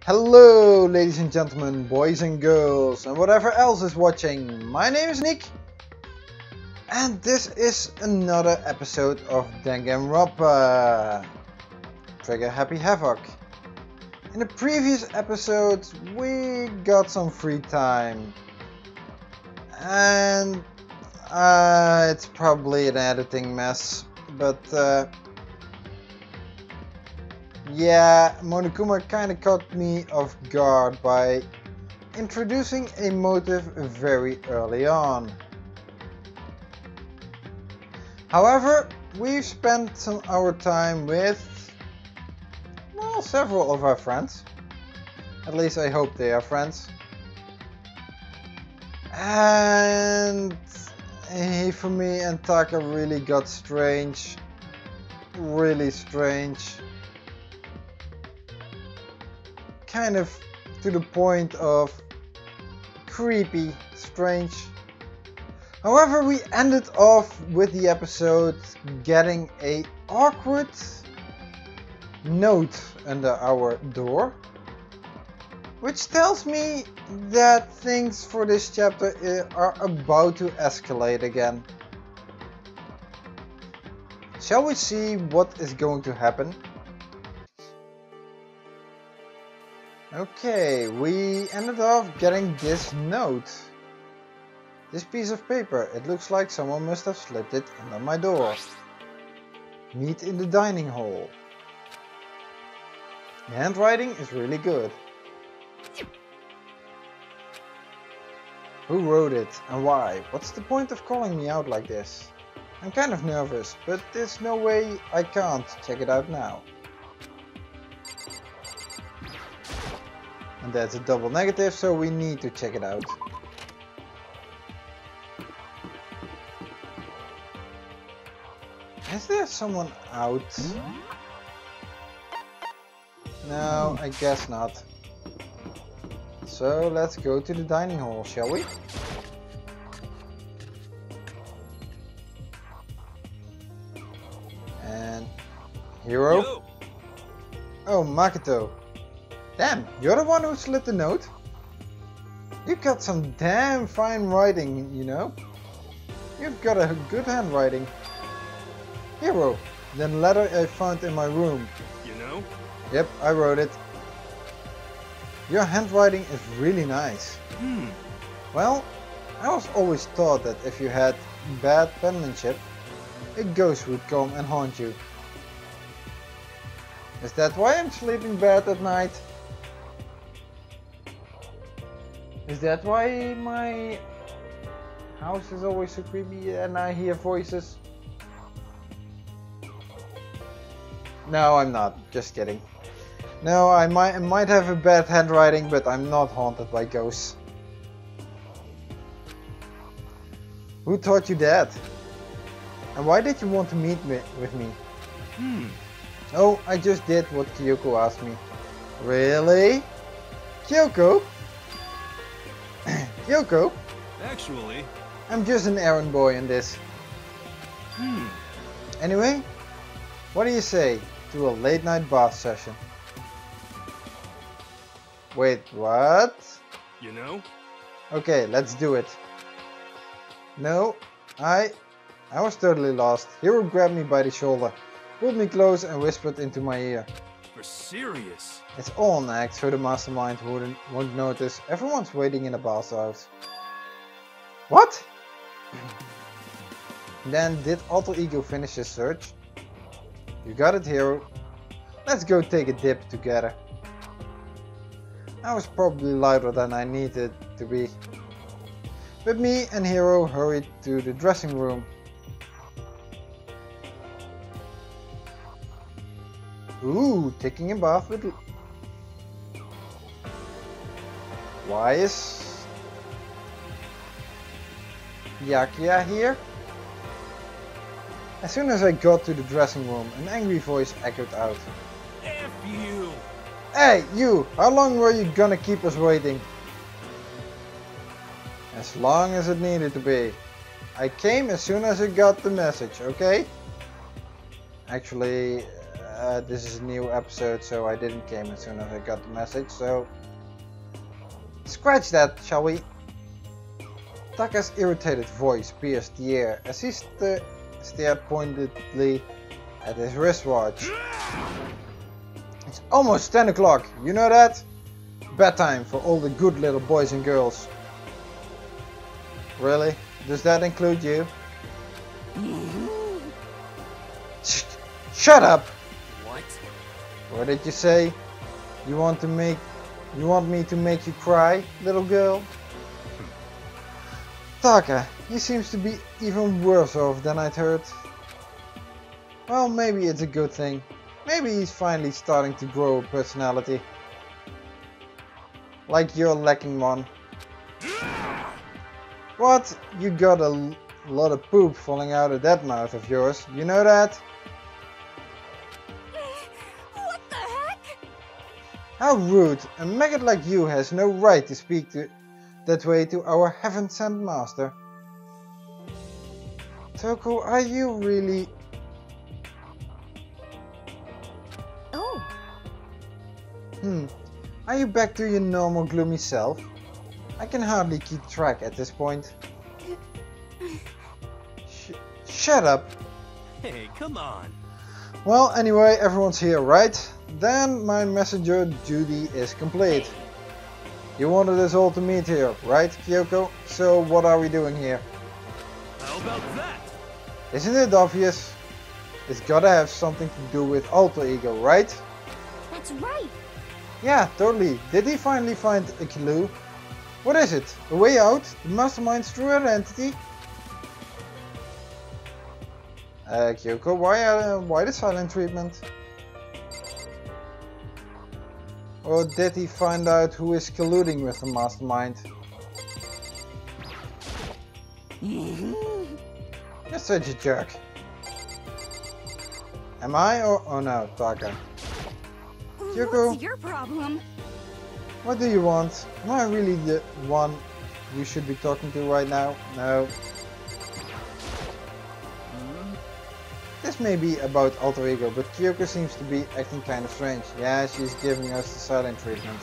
Hello ladies and gentlemen, boys and girls, and whatever else is watching. My name is Nick, and this is another episode of Danganronpa. Trigger Happy Havoc. In the previous episodes we got some free time, and it's probably an editing mess, but yeah, Monokuma kinda caught me off guard by introducing a motive very early on. However, we've spent our time with, well, several of our friends. At least I hope they are friends. And Hifumi and Taka really got strange. Really strange. Kind of to the point of creepy, strange. However, we ended off with the episode getting a awkward note under our door, which tells me that things for this chapter are about to escalate again. Shall we see what is going to happen? Okay, we ended off getting this note. This piece of paper, it looks like someone must have slipped it under my door. Meet in the dining hall. The handwriting is really good. Who wrote it and why? What's the point of calling me out like this? I'm kind of nervous, but there's no way I can't check it out now. And that's a double negative, so we need to check it out. Is there someone out? No, I guess not. So let's go to the dining hall, shall we? And Hero? Yo. Oh, Makoto. Damn, you're the one who slipped the note? You got some damn fine writing, you know? You've got a good handwriting. Hero, the letter I found in my room. You know? Yep, I wrote it. Your handwriting is really nice. Well, I was always taught that if you had bad penmanship, a ghost would come and haunt you. Is that why I'm sleeping bad at night? Is that why my house is always so creepy and I hear voices? No, I'm not. Just kidding. No, I might have a bad handwriting, but I'm not haunted by ghosts. Who taught you that? And why did you want to meet with me? Oh, I just did what Kyoko asked me. Really? Kyoko? Kyoko? Actually, I'm just an errand boy in this. Anyway, what do you say to a late night bath session? Wait, what? you know? Okay, let's do it. No, I was totally lost. Hero grabbed me by the shoulder, pulled me close and whispered into my ear. For serious? It's all an act, so the mastermind won't notice. Everyone's waiting in the bathhouse. What? Then did Alter Ego finish his search? You got it, Hero. Let's go take a dip together. I was probably louder than I needed to be. But me and Hero hurried to the dressing room. Ooh, taking a bath with... Why is... Yakia here? As soon as I got to the dressing room, an angry voice echoed out. F you! Hey, you! How long were you gonna keep us waiting? As long as it needed to be. I came as soon as I got the message, okay? Actually, this is a new episode, so I didn't came as soon as I got the message, so scratch that, shall we? Taka's irritated voice pierced the air as he stared pointedly at his wristwatch. It's almost 10 o'clock, you know that? Bedtime for all the good little boys and girls. Really? Does that include you? Shut up! What? What did you say? You want me to make you cry, little girl? Taka, he seems to be even worse off than I'd heard. Well, maybe it's a good thing. Maybe he's finally starting to grow a personality. Like you're lacking one. What? You got a lot of poop falling out of that mouth of yours, you know that? What the heck? How rude! A maggot like you has no right to speak that way to our heaven-sent master. Toko, are you really... Oh. Are you back to your normal gloomy self? I can hardly keep track at this point. Shut up! Hey, come on. Well, anyway, everyone's here, right? Then my messenger duty is complete. You wanted us all to meet here, right, Kyoko? So what are we doing here? How about that? Isn't it obvious? It's gotta have something to do with alter ego, right? That's right. Yeah, totally. Did he finally find a clue? What is it? A way out? The mastermind's true identity? Kyoko, why the silent treatment? Or did he find out who is colluding with the mastermind? You're such a jerk. Am I or... oh no, Taka. Kyoko, What's your problem? what do you want? Am I really the one you should be talking to right now? No. This may be about alter ego, but Kyoko seems to be acting kind of strange. Yeah, she's giving us the silent treatment.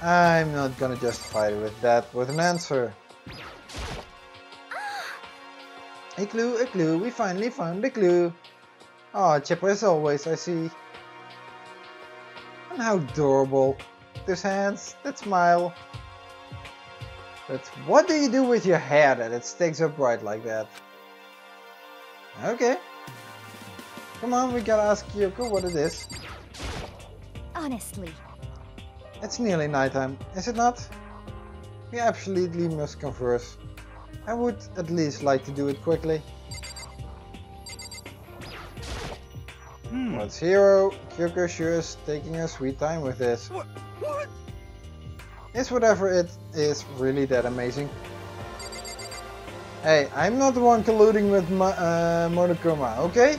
I'm not gonna justify it with that with an answer. A clue, we finally found the clue. Oh, chipper as always, I see. And how adorable. Those hands, that smile. But what do you do with your hair that it sticks upright like that? Okay. Come on, we gotta ask Kyoko what it is. Honestly. It's nearly nighttime, is it not? We absolutely must converse. I would at least like to do it quickly. What's hero? Kyoko sure is taking her sweet time with this. What? Is whatever it is really that amazing? Hey, I'm not the one colluding with Monokuma, okay?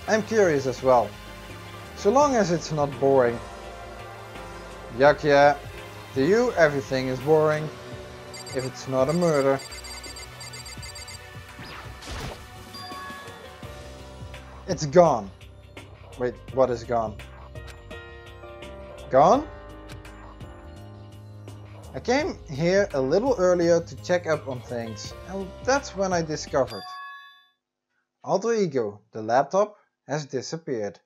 I'm curious as well. So long as it's not boring. Yuck, yeah. To you, everything is boring. If it's not a murder. It's gone. Wait, what is gone? Gone? I came here a little earlier to check up on things, and that's when I discovered. Alter Ego, the laptop, has disappeared.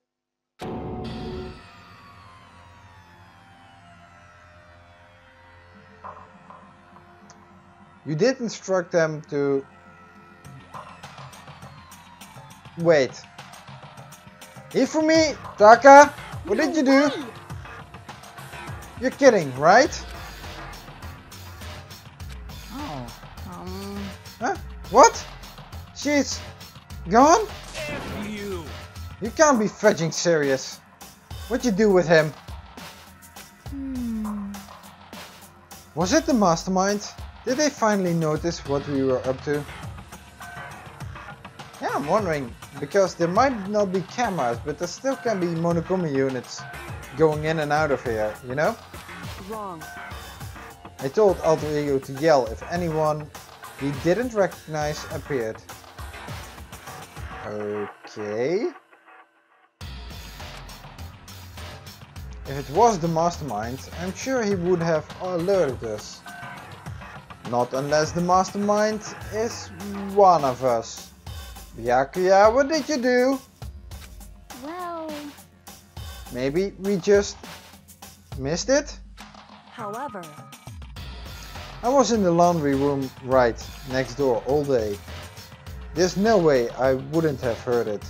You did instruct them to... Wait. Here for me, Taka! What did you do? You're kidding, right? Oh, Huh? What? She's gone? F you! You can't be fudging serious. What'd you do with him? Was it the mastermind? Did they finally notice what we were up to? Yeah, I'm wondering, because there might not be cameras, but there still can be Monokuma units going in and out of here, you know? Wrong. I told Alter Ego to yell if anyone he didn't recognize appeared. Okay. If it was the mastermind, I'm sure he would have alerted us. Not unless the mastermind is one of us. Byakuya, what did you do? Well... Maybe we just missed it? However... I was in the laundry room right next door all day. There's no way I wouldn't have heard it.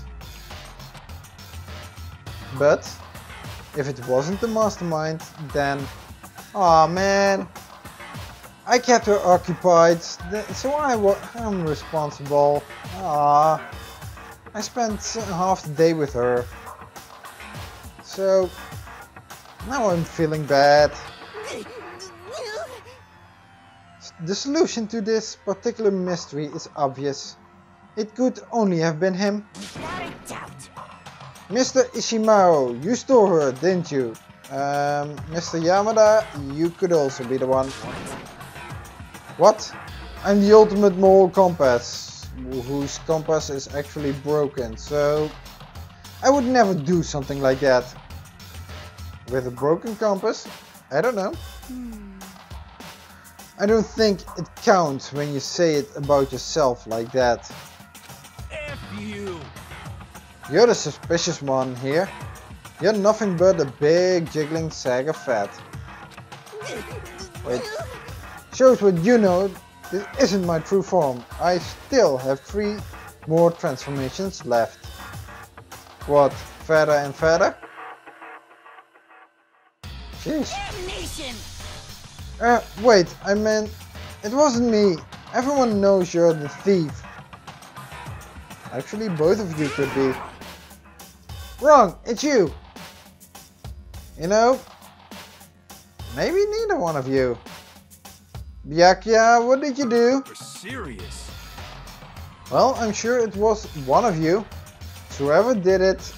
But if it wasn't the mastermind, then... Aw man! I kept her occupied, so I'm responsible. Ah, I spent half the day with her. So now I'm feeling bad. The solution to this particular mystery is obvious. It could only have been him. Without a doubt. Mr. Ishimaru, you stole her, didn't you? Mr. Yamada, you could also be the one. What? I'm the ultimate moral compass, whose compass is actually broken, so I would never do something like that. With a broken compass? I don't know. I don't think it counts when you say it about yourself like that. F you! You're the suspicious one here. You're nothing but a big jiggling sack of fat. Wait. Shows what you know. This isn't my true form. I still have 3 more transformations left. What? Fatter and fatter? Jeez. Wait, I meant, it wasn't me. Everyone knows you're the thief. Actually, both of you could be. Wrong, it's you. You know, maybe neither one of you. Byakuya, what did you do? You're serious? Well, I'm sure it was one of you. So whoever did it,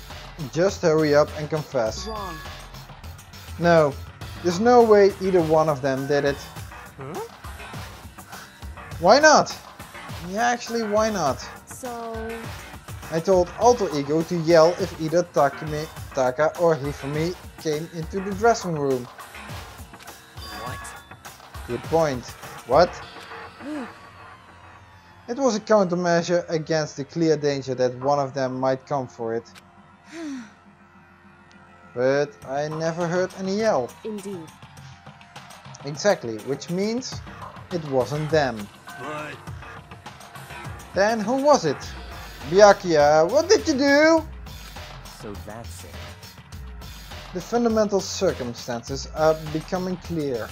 just hurry up and confess. Wrong. No, there's no way either one of them did it. Huh? Why not? Yeah, actually, why not? So... I told Alter Ego to yell if either Taka or Hifumi came into the dressing room. What? Good point. What? It was a countermeasure against the clear danger that one of them might come for it. But I never heard any yell. Indeed. Exactly, which means it wasn't them. But... Then who was it? Byakuya, what did you do? So that's it. The fundamental circumstances are becoming clear.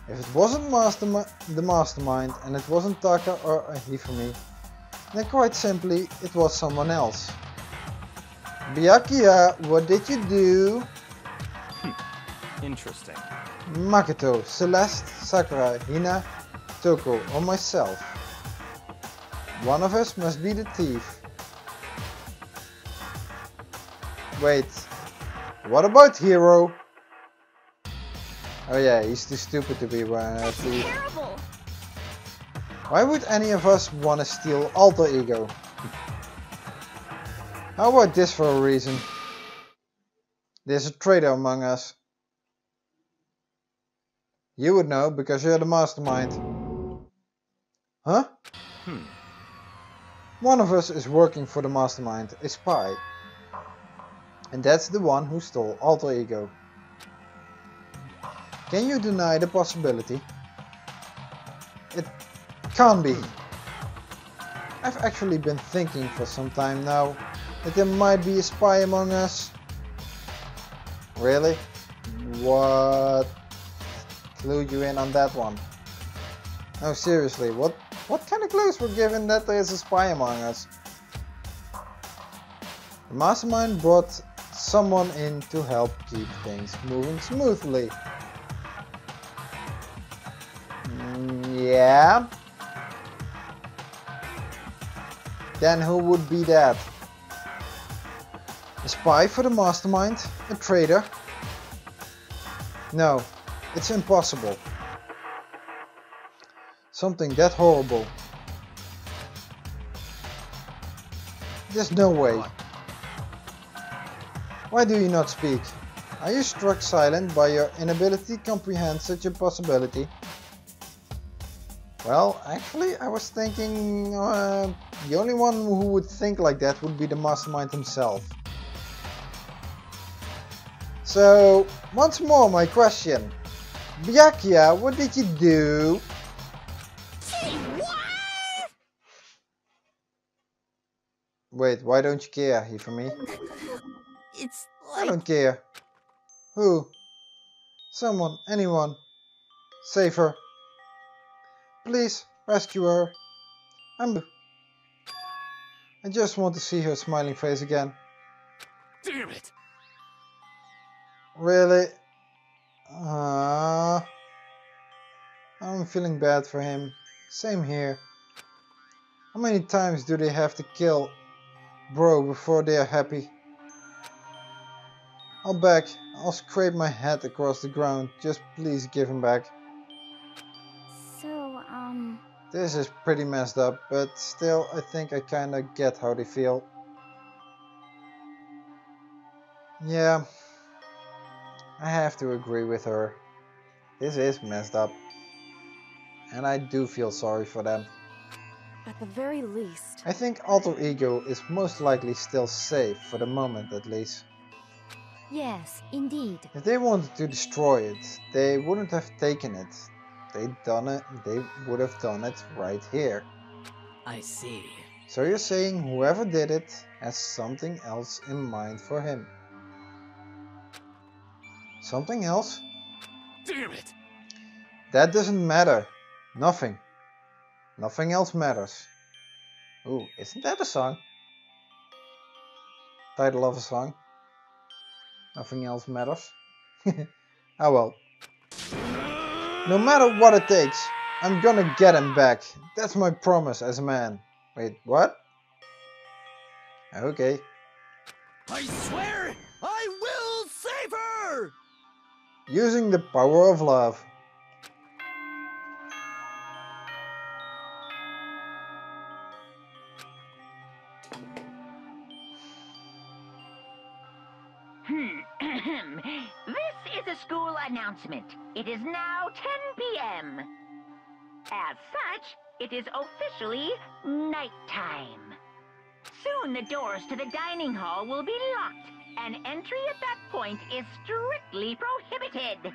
If it wasn't the mastermind and it wasn't Taka or Hifumi, then quite simply it was someone else. Byakuya, what did you do? Interesting. Makoto, Celeste, Sakura, Hina, Toko or myself. One of us must be the thief. Wait, what about Hero? Oh yeah, he's too stupid to be a thief. Terrible. Why would any of us want to steal Alter Ego? How about this for a reason? There's a traitor among us. You would know because you're the mastermind. Huh? One of us is working for the mastermind, a spy. And that's the one who stole Alter Ego. Can you deny the possibility? It can't be. I've actually been thinking for some time now that there might be a spy among us. Really? What clued you in on that one? No, seriously, what kind of clues were given that there is a spy among us? The mastermind brought someone in to help keep things moving smoothly. Yeah. Then who would be that? A spy for the mastermind? A traitor? No, it's impossible. Something that horrible. There's no way. Why do you not speak? Are you struck silent by your inability to comprehend such a possibility? Well, actually, I was thinking the only one who would think like that would be the mastermind himself. So, once more my question. Byakuya, what did you do? Wait, why don't you care, Hifumi? It's I like... don't care. Who? Someone, anyone. Save her. Please, rescue her. I just want to see her smiling face again. Damn it! Really? I'm feeling bad for him. Same here. How many times do they have to kill bro before they are happy? I'll back. I'll scrape my head across the ground. Just please give him back. So, This is pretty messed up, but still I think I kinda get how they feel. Yeah, I have to agree with her. This is messed up. And I do feel sorry for them. at the very least... I think Alter Ego is most likely still safe, for the moment at least. Yes, indeed. If they wanted to destroy it, they wouldn't have taken it. They would have done it right here. I see. So you're saying whoever did it has something else in mind for him. Something else? Damn it! That doesn't matter. Nothing. Nothing else matters. Ooh, isn't that a song? Title of a song. Nothing else matters. Oh well. No matter what it takes, I'm gonna get him back. That's my promise as a man. Wait, what? Okay. I swear I will save her! Using the power of love. This is a school announcement. It is now 10 p.m. As such, it is officially nighttime. Soon the doors to the dining hall will be locked, and entry at that point is strictly prohibited.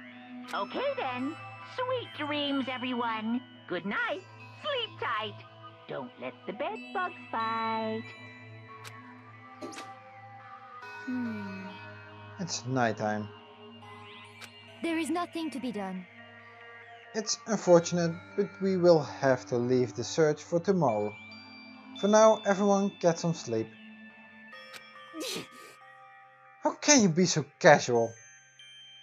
Okay then, sweet dreams, everyone. Good night, sleep tight. Don't let the bed bugs bite. It's nighttime. There is nothing to be done. It's unfortunate, but we will have to leave the search for tomorrow. For now, everyone get some sleep. How can you be so casual?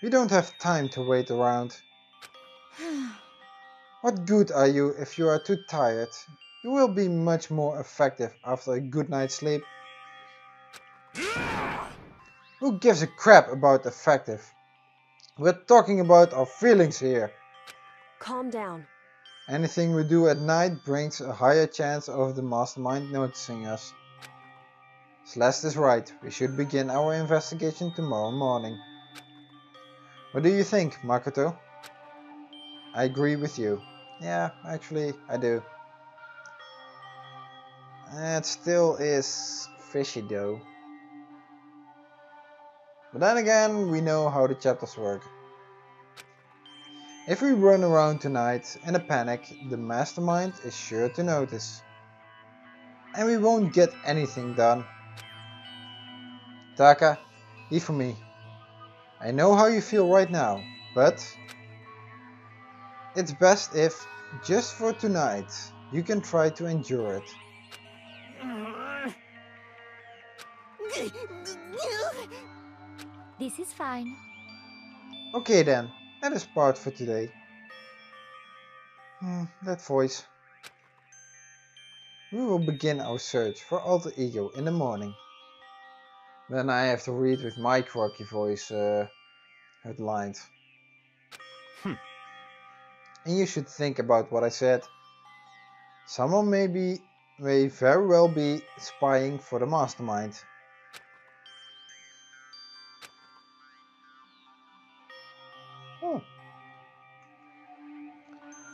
We don't have time to wait around. What good are you if you are too tired? You will be much more effective after a good night's sleep. Who gives a crap about effective? We're talking about our feelings here. Calm down. Anything we do at night brings a higher chance of the mastermind noticing us. Celeste is right, we should begin our investigation tomorrow morning. What do you think, Makoto? I agree with you. Yeah, actually, I do. It still is fishy though. But then again, we know how the chapters work. If we run around tonight in a panic, the mastermind is sure to notice. And we won't get anything done. Taka, Hifumi, I know how you feel right now, but it's best if, just for tonight, you can try to endure it. This is fine. Okay then, that is part for today. That voice. We will begin our search for Alter Ego in the morning. Then I have to read with my croaky voice headlines. Hmm. And you should think about what I said. Someone may very well be spying for the mastermind. Oh.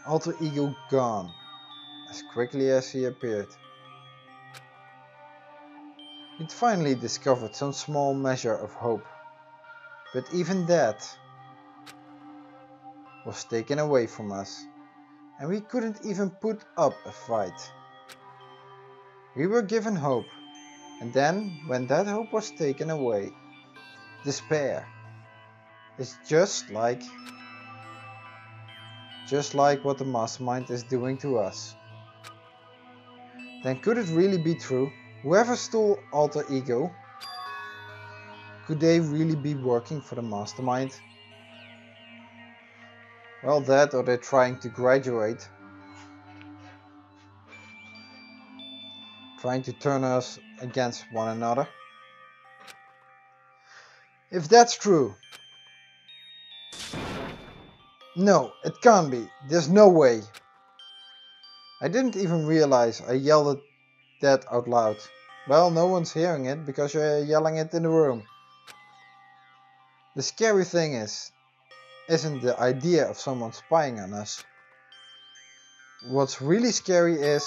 Alter ego gone, as quickly as he appeared. We'd finally discovered some small measure of hope, but even that was taken away from us, and we couldn't even put up a fight. We were given hope, and then when that hope was taken away, despair. It's just like what the mastermind is doing to us. Then could it really be true? Whoever stole Alter Ego, could they really be working for the mastermind? Well, that or they're trying to graduate. Trying to turn us against one another. If that's true. No, it can't be. There's no way. I didn't even realize I yelled that out loud. Well, no one's hearing it because you're yelling it in the room. The scary thing isn't the idea of someone spying on us. What's really scary is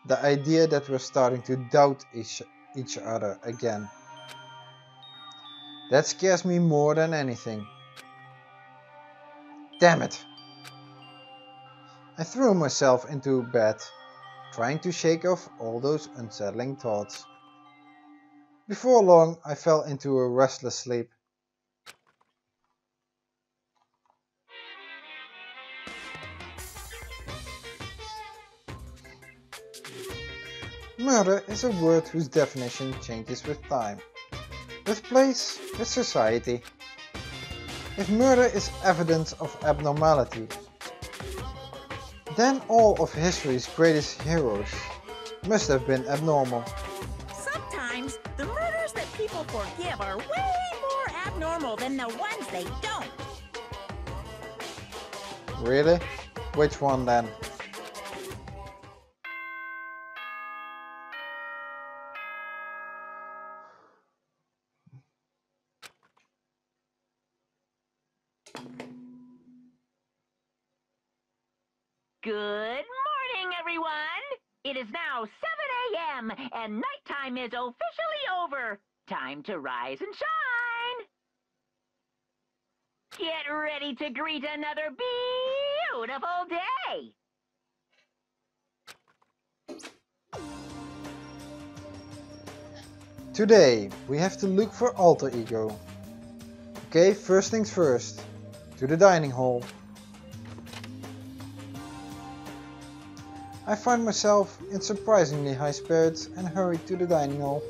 the idea that we're starting to doubt each other again. That scares me more than anything. Damn it! I threw myself into bed, trying to shake off all those unsettling thoughts. Before long, I fell into a restless sleep. Murder is a word whose definition changes with time, with place, with society. If murder is evidence of abnormality, then all of history's greatest heroes must have been abnormal. Sometimes the murders that people forgive are way more abnormal than the ones they don't. Really? Which one then? Good morning, everyone! It is now 7 a.m. and nighttime is officially over. Time to rise and shine! Get ready to greet another beautiful day! Today we have to look for Alter Ego. Okay, first things first. To the dining hall. I find myself in surprisingly high spirits and hurried to the dining hall.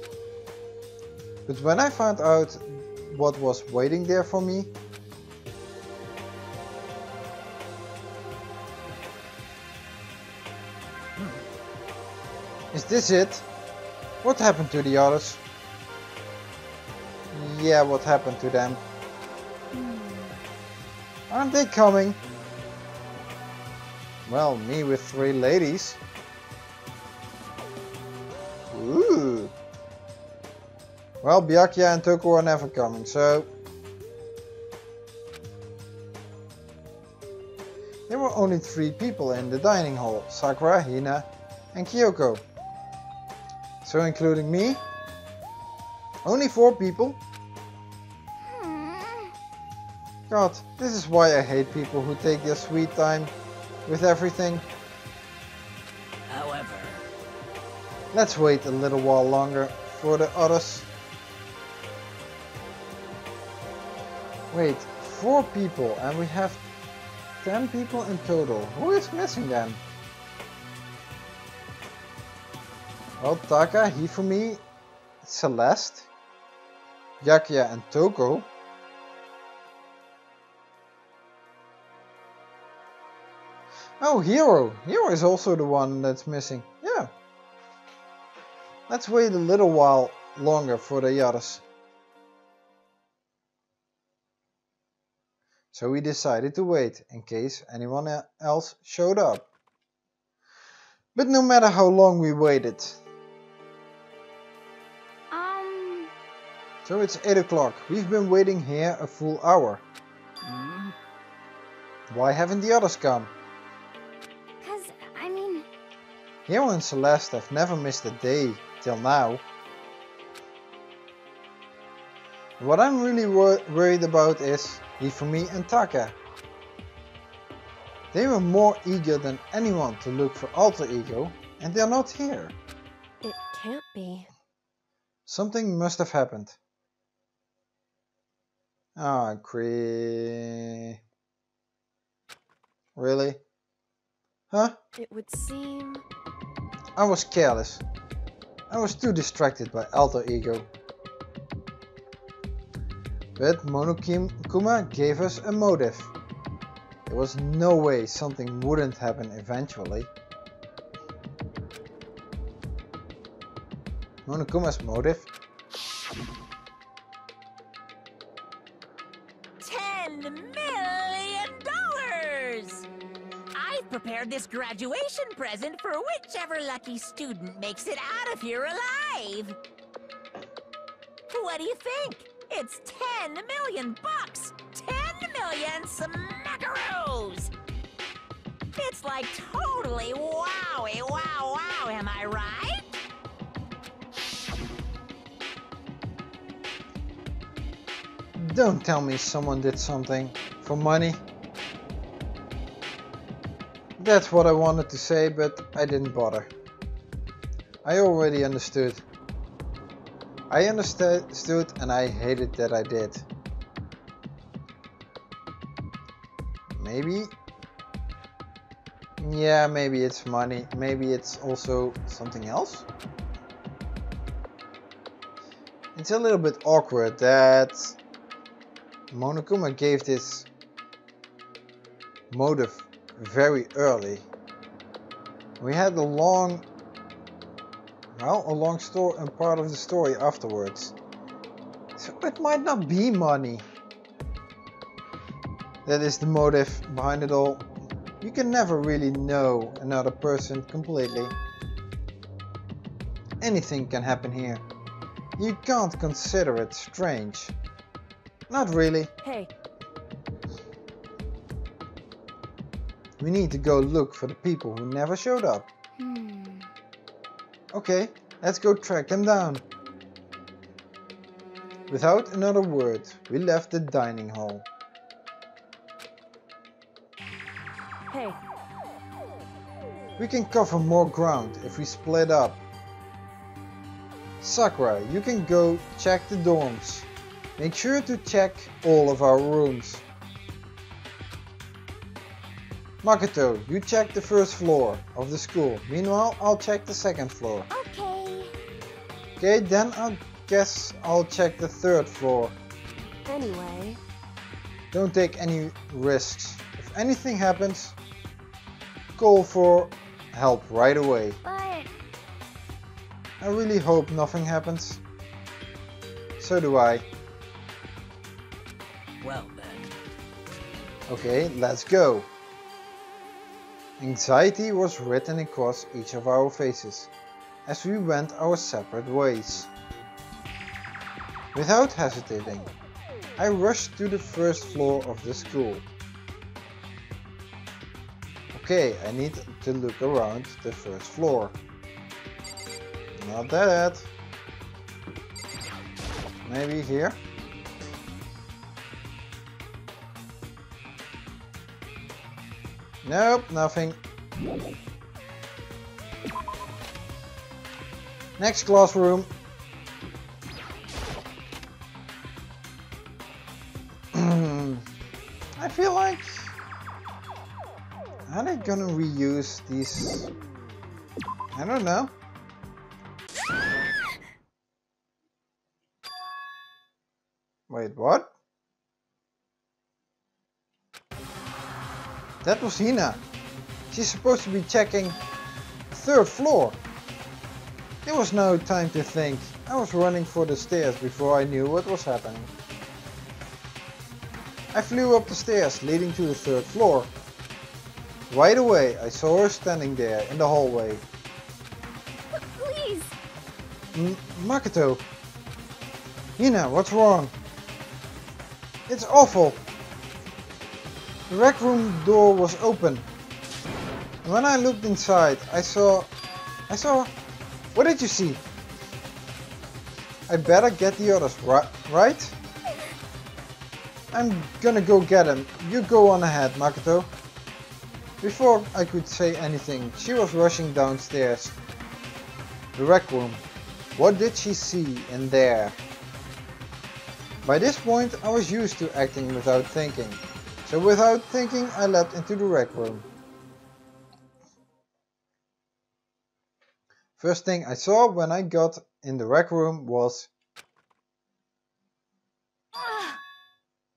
But when I found out what was waiting there for me, is this it? What happened to the others? Yeah, what happened to them? Aren't they coming? Well, me with 3 ladies. Ooh. Well, Byakuya and Toko are never coming, so... There were only 3 people in the dining hall. Sakura, Hina and Kyoko. So including me? Only 4 people? God, this is why I hate people who take their sweet time with everything. However, Let's wait a little while longer for the others. Wait, 4 people and we have 10 people in total. Who is missing then? Well, Taka, Hifumi, Celeste, Byakuya and Toko. Oh, Hero! Hero is also the one that's missing. Yeah. Let's wait a little while longer for the others. so we decided to wait in case anyone else showed up. But no matter how long we waited. So it's 8 o'clock. We've been waiting here a full hour. Why haven't the others come? Hero and Celeste have never missed a day till now. What I'm really worried about is Hifumi and Taka. They were more eager than anyone to look for Alter Ego, and they're not here. It can't be. Something must have happened. Ah, Really? Huh? It would seem... I was careless. I was too distracted by Alter Ego. But Monokuma gave us a motive. There was no way something wouldn't happen eventually. Monokuma's motive? $10 million! I've prepared this graduation present for whichever lucky student makes it out of here alive. What do you think? It's 10 million bucks! 10 million smackaroos! It's like totally wowie wow wow, am I right? Don't tell me someone did something for money. That's what I wanted to say, but I didn't bother. I already understood. I understood and I hated that I did. Maybe? Yeah, maybe it's money. Maybe it's also something else. It's a little bit awkward that Monokuma gave this motive very early. We had a long story and part of the story afterwards. So it might not be money. That is the motive behind it all. You can never really know another person completely. Anything can happen here. You can't consider it strange. Not really. Hey. We need to go look for the people who never showed up. Okay, let's go track them down. Without another word, we left the dining hall. Hey. We can cover more ground if we split up. Sakura, you can go check the dorms. Make sure to check all of our rooms. Makoto, you check the first floor of the school. Meanwhile, I'll check the second floor. Okay. Okay, then I guess I'll check the third floor. Anyway. Don't take any risks. If anything happens, call for help right away. But... I really hope nothing happens. So do I. Well then. Okay, let's go. Anxiety was written across each of our faces as we went our separate ways. Without hesitating, I rushed to the first floor of the school. Okay, I need to look around the first floor. Not that. Maybe here? Nope, nothing. Next classroom. I feel like... Are they gonna reuse these? I don't know. Wait, what? That was Hina. She's supposed to be checking the third floor. There was no time to think. I was running for the stairs before I knew what was happening. I flew up the stairs leading to the 3rd floor. Right away I saw her standing there in the hallway. Please. Makoto. Hina, what's wrong? It's awful. The rec room door was open. And when I looked inside, I saw... What did you see? I better get the others, right? I'm gonna go get him. You go on ahead, Makoto. Before I could say anything, she was rushing downstairs. The rec room. What did she see in there? By this point I was used to acting without thinking. So without thinking I leapt into the rec room. First thing I saw when I got in the rec room was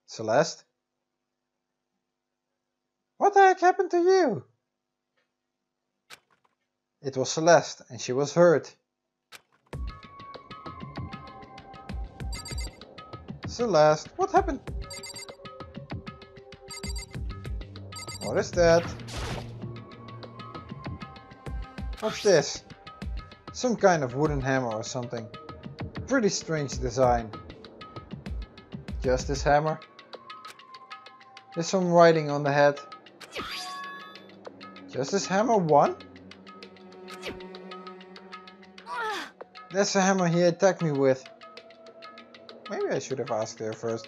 Celeste. What the heck happened to you? It was Celeste and she was hurt. Celeste, what happened? What is that? What's this? Some kind of wooden hammer or something. Pretty strange design. Justice hammer. There's some writing on the head. Justice hammer 1? That's the hammer he attacked me with. Maybe I should have asked her first.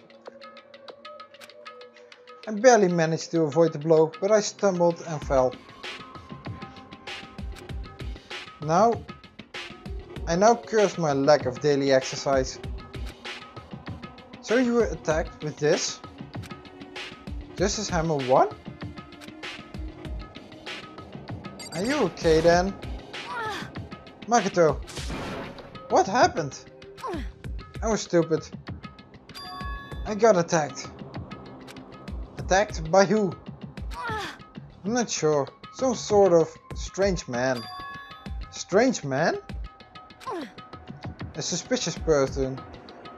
I barely managed to avoid the blow, but I stumbled and fell. I now curse my lack of daily exercise. So you were attacked with this? Justice hammer 1? Are you okay then? Makoto, what happened? I was stupid. I got attacked. Attacked by who? I'm not sure. Some sort of strange man. Strange man? A suspicious person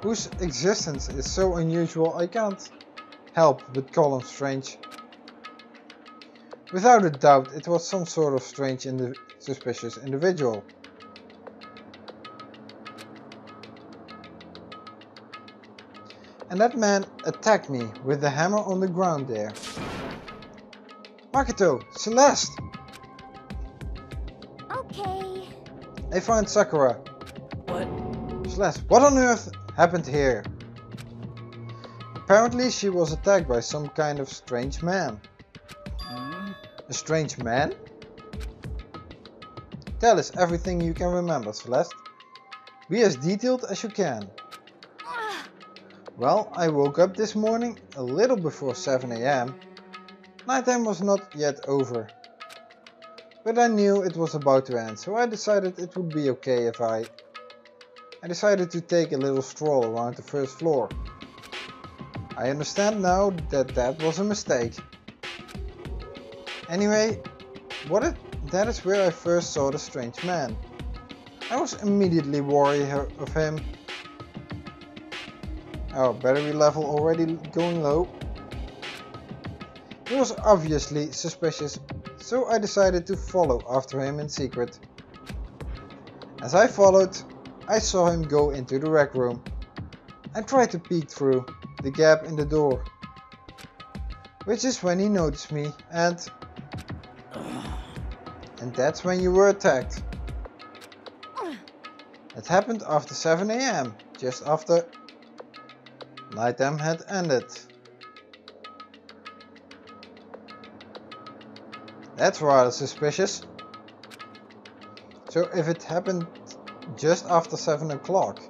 whose existence is so unusual I can't help but call him strange. Without a doubt it was some sort of strange suspicious individual. And that man attacked me with the hammer on the ground there. Makoto! Celeste! Okay. I found Sakura. What? Celeste, what on earth happened here? Apparently she was attacked by some kind of strange man. A strange man? Tell us everything you can remember, Celeste. Be as detailed as you can. Well, I woke up this morning a little before 7 AM. Nighttime was not yet over. But I knew it was about to end, so I decided it would be okay if I decided to take a little stroll around the 1st floor. I understand now that that was a mistake. Anyway, that is where I first saw the strange man. I was immediately worried of him. Oh, battery level already going low. He was obviously suspicious, so I decided to follow after him in secret. As I followed, I saw him go into the rec room. I tried to peek through the gap in the door, which is when he noticed me, and that's when you were attacked. It happened after 7 AM, just after nighttime had ended. That's rather suspicious. So if it happened just after 7 o'clock,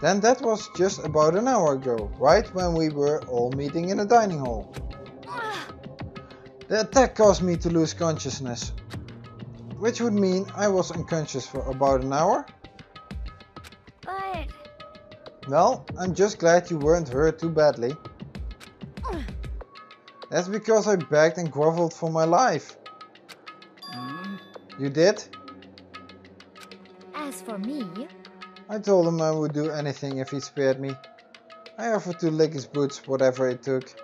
then that was just about an hour ago, right when we were all meeting in the dining hall. The attack caused me to lose consciousness, which would mean I was unconscious for about an hour. But... Well, I'm just glad you weren't hurt too badly. That's because I begged and groveled for my life. You did? As for me... I told him I would do anything if he spared me. I offered to lick his boots, whatever it took.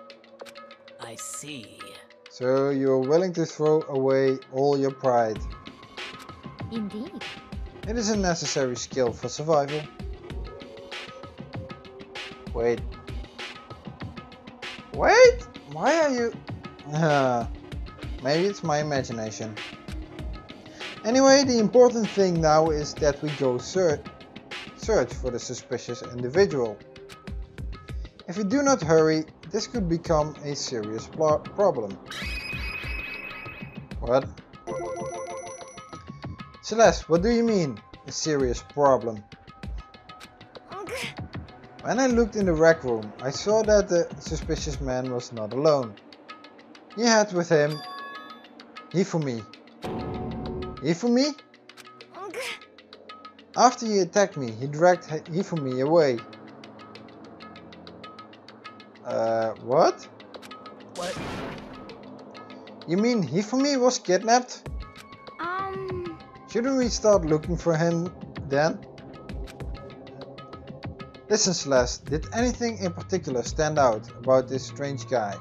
I see. So you're willing to throw away all your pride. Indeed. It is a necessary skill for survival. Wait. Wait? Why are you... maybe it's my imagination. Anyway, the important thing now is that we go search for the suspicious individual. If we do not hurry, this could become a serious problem. What? Celeste, what do you mean, a serious problem? When I looked in the rec room, I saw that the suspicious man was not alone. He had with him Hifumi. Hifumi? After he attacked me, he dragged Hifumi away. What? What? You mean Hifumi was kidnapped? Shouldn't we start looking for him then? Listen, Celeste, did anything in particular stand out about this strange guy?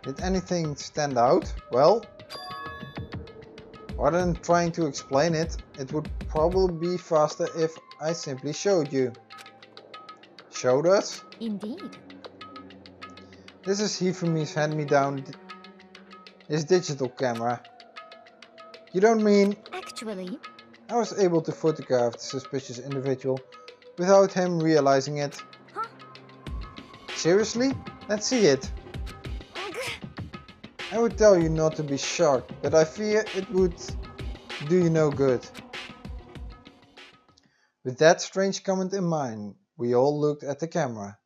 Did anything stand out? Well, rather than trying to explain it, it would probably be faster if I simply showed you. Showed us? Indeed. This is Hifumi's hand-me-down, his digital camera. You don't mean... Actually, I was able to photograph the suspicious individual without him realizing it. Huh? Seriously? Let's see it. I would tell you not to be shocked, but I fear it would do you no good. With that strange comment in mind, we all looked at the camera.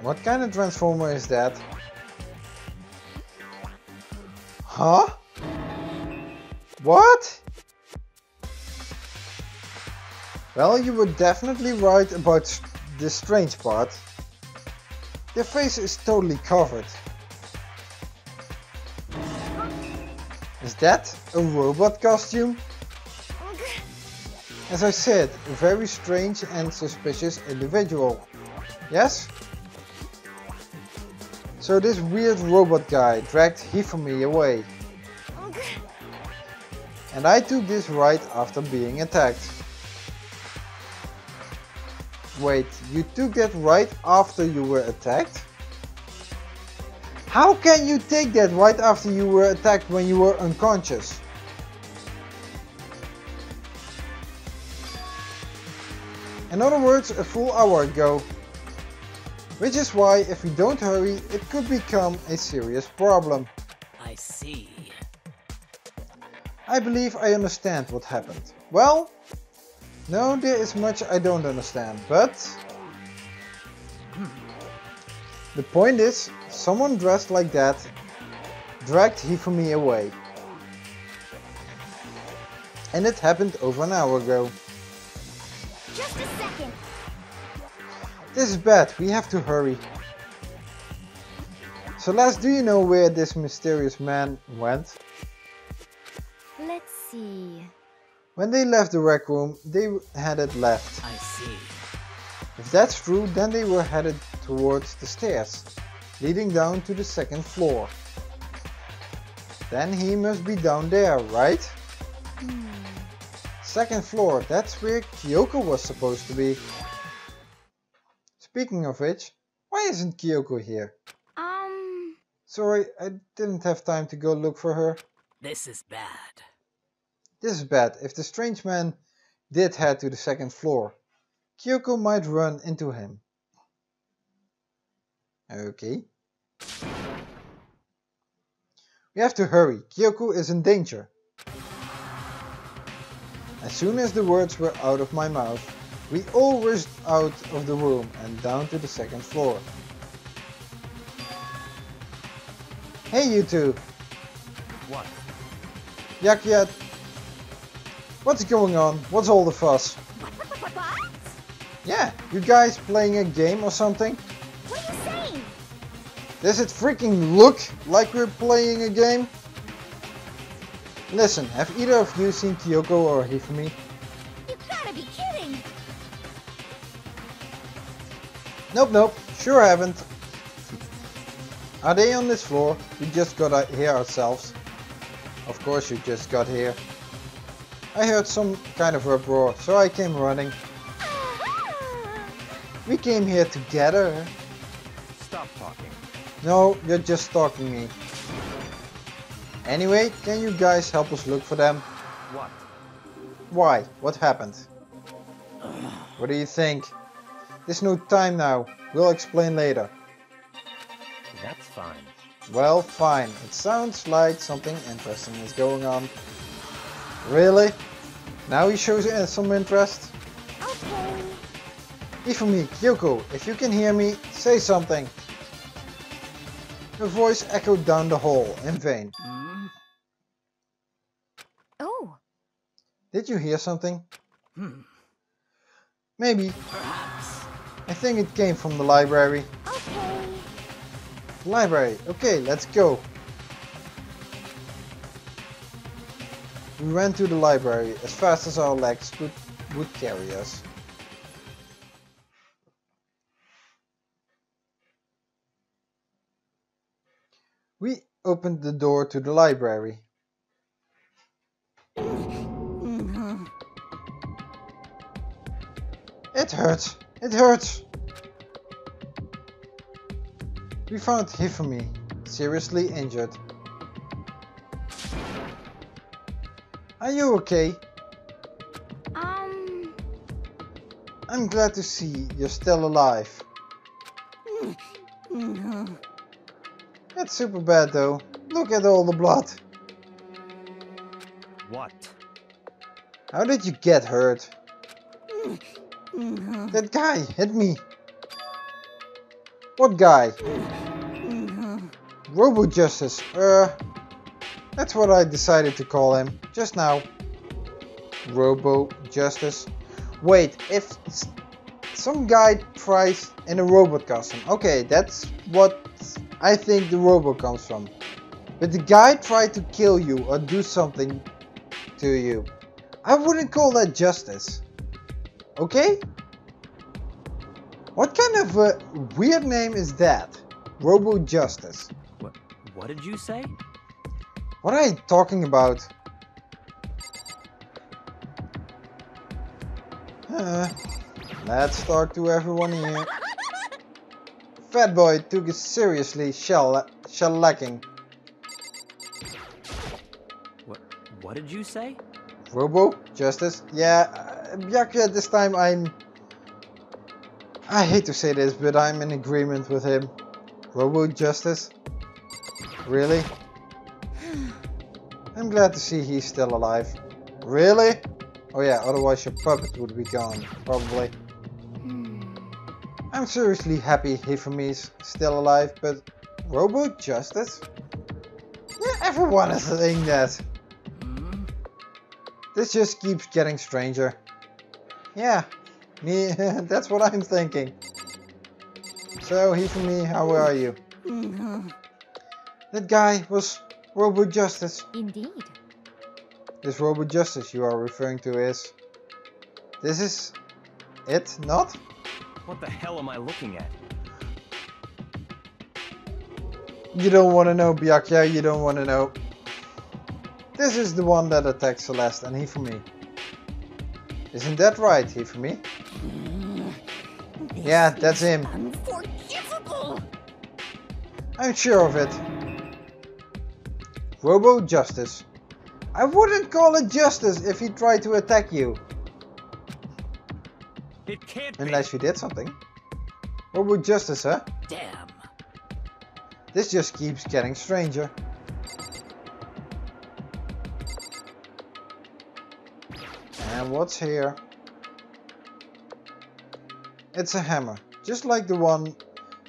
What kind of transformer is that? Huh? What? Well, you were definitely right about this strange part. Their face is totally covered. Is that a robot costume? As I said, a very strange and suspicious individual. Yes? So this weird robot guy dragged Hifumi away. And I took this right after being attacked. Wait, you took that right after you were attacked? How can you take that right after you were attacked when you were unconscious? In other words, a full hour ago. Which is why, if we don't hurry, it could become a serious problem. I see. I believe I understand what happened. Well, no, there is much I don't understand, but... The point is, someone dressed like that dragged Hifumi away. And it happened over an hour ago. just a second. This is bad, we have to hurry. Celeste, do you know where this mysterious man went? Let's see. When they left the rec room, they headed left. I see. If that's true, then they were headed towards the stairs, leading down to the second floor. Then he must be down there, right? Second floor, that's where Kyoko was supposed to be. Speaking of which, why isn't Kyoko here? Sorry, I didn't have time to go look for her. This is bad. This is bad. If the strange man did head to the second floor, Kyoko might run into him. Okay. We have to hurry. Kyoko is in danger. As soon as the words were out of my mouth, we all rushed out of the room and down to the second floor. Hey you two! What? Yakyat! What's going on? What's all the fuss? What? Yeah, you guys playing a game or something? What are you saying? Does it freaking look like we're playing a game? Listen, have either of you seen Kyoko or Hifumi? You Nope, nope, sure haven't. Are they on this floor? We just got here ourselves. Of course you just got here. I heard some kind of uproar, so I came running. We came here together. Stop talking. No, you're just stalking me. Anyway, can you guys help us look for them? What? Why? What happened? What do you think? There's no time now. We'll explain later. That's fine. Well, fine. It sounds like something interesting is going on. Really? Now he shows some interest? Okay. Ifumi, Kyoko, if you can hear me, say something. Her voice echoed down the hall in vain. Oh. Did you hear something? Hmm. Maybe. Perhaps. I think it came from the library. Okay. Library. Okay, let's go. We ran to the library as fast as our legs would carry us. We opened the door to the library. It hurts! It hurts! We found Hifumi, seriously injured. Are you okay? I'm glad to see you're still alive. That's super bad though. Look at all the blood. What? How did you get hurt? That guy hit me. What guy? Robo Justice. That's what I decided to call him just now. Robo Justice. Wait, if some guy tries in a robot costume. Okay, that's what I think the robot comes from. But the guy tried to kill you or do something to you. I wouldn't call that justice. Okay? What kind of a weird name is that? Robo Justice. What did you say? What are you talking about? Let's talk to everyone here. Fat boy took it seriously shellacking. What did you say? Robo Justice? Yeah, Byakuya, this time I hate to say this, but I'm in agreement with him. Robo Justice? Really? I'm glad to see he's still alive. Really? Oh yeah, otherwise your puppet would be gone, probably. I'm seriously happy Hifumi's still alive, but Robo Justice? Yeah, everyone is saying that. This just keeps getting stranger. Yeah, me, that's what I'm thinking. So, Hifumi, how are you? That guy was Robo Justice. Indeed. This Robo Justice you are referring to is... This is... it, not? What the hell am I looking at? You don't want to know, Byakuya, you don't want to know. This is the one that attacked Celeste and Hifumi. Isn't that right, Hifumi? Yeah, that's him. Unforgivable! I'm sure of it. Robo Justice. I wouldn't call it justice if he tried to attack you. It can't Unless you did something. Robo Justice, huh? Damn. This just keeps getting stranger. And what's here? It's a hammer, just like the one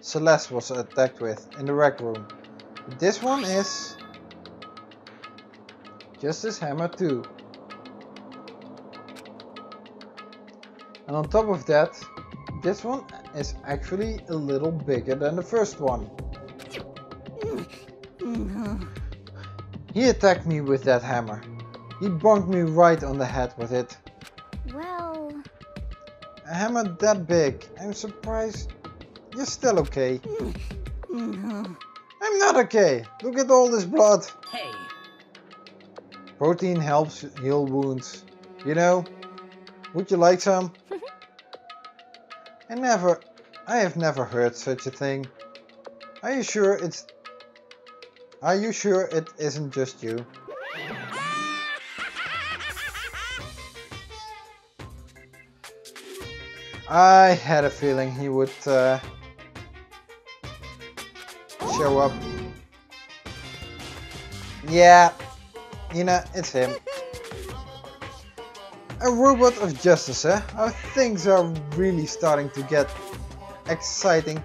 Celeste was attacked with in the rec room. But this one is just this hammer too. And on top of that, this one is actually a little bigger than the first one. He attacked me with that hammer. He bonked me right on the head with it. Well... A hammer that big. I'm surprised you're still okay. I'm not okay. Look at all this blood. Hey. Protein helps heal wounds. You know, would you like some? I have never heard such a thing. Are you sure it isn't just you? I had a feeling he would show up. Yeah, you know, it's him. A robot of justice, eh? How things are really starting to get exciting.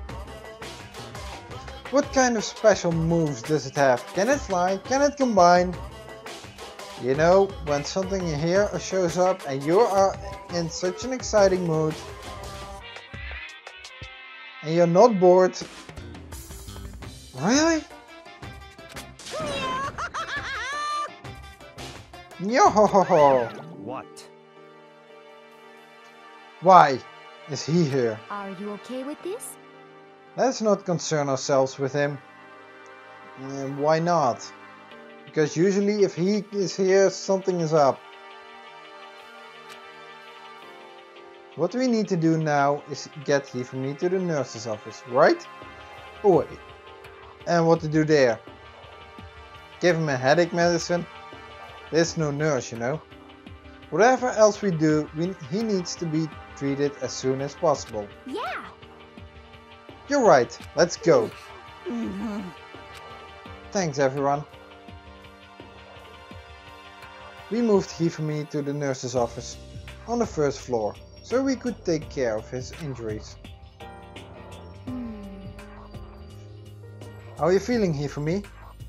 What kind of special moves does it have? Can it fly? Can it combine? You know, when something you hear shows up and you are in such an exciting mood and you're not bored. Really? Yo-ho-ho-ho! What? Why is he here? Are you okay with this? Let's not concern ourselves with him. Why not? Because usually if he is here, something is up. What we need to do now is get Hifumi to the nurse's office, right? Oh wait. And what to do there? Give him a headache medicine? There's no nurse, you know. Whatever else we do, he needs to be treated as soon as possible. Yeah. You're right, let's go. Thanks everyone. We moved Hifumi to the nurse's office on the first floor, so we could take care of his injuries. How are you feeling, Hifumi?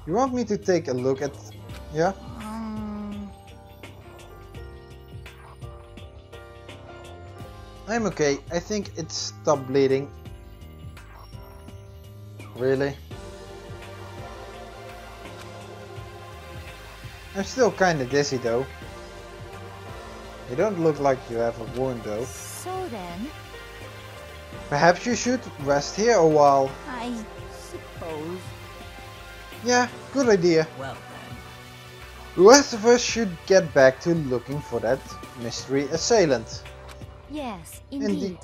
You want me to take a look at... yeah? I'm okay, I think it stopped bleeding. Really? I'm still kinda dizzy though. You don't look like you have a wound though. So then, Perhaps you should rest here a while. I suppose. Yeah, good idea. Well then. The rest of us should get back to looking for that mystery assailant. yes, indeed.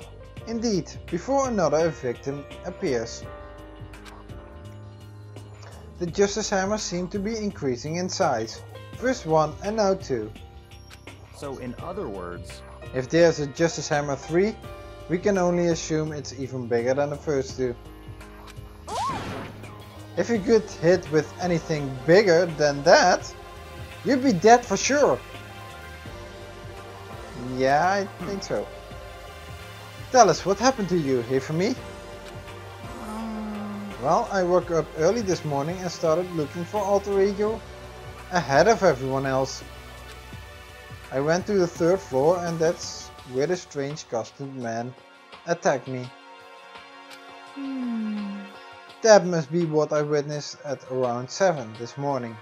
Indeed, before another victim appears. The Justice Hammers seem to be increasing in size. First one and now two. So in other words, If there's a Justice Hammer 3, we can only assume it's even bigger than the first two. If you get hit with anything bigger than that, you'd be dead for sure. Yeah, I think so. Tell us, what happened to you, Hifumi? Well, I woke up early this morning and started looking for Alter Ego ahead of everyone else. I went to the third floor and that's where the strange costumed man attacked me. That must be what I witnessed at around 7 this morning.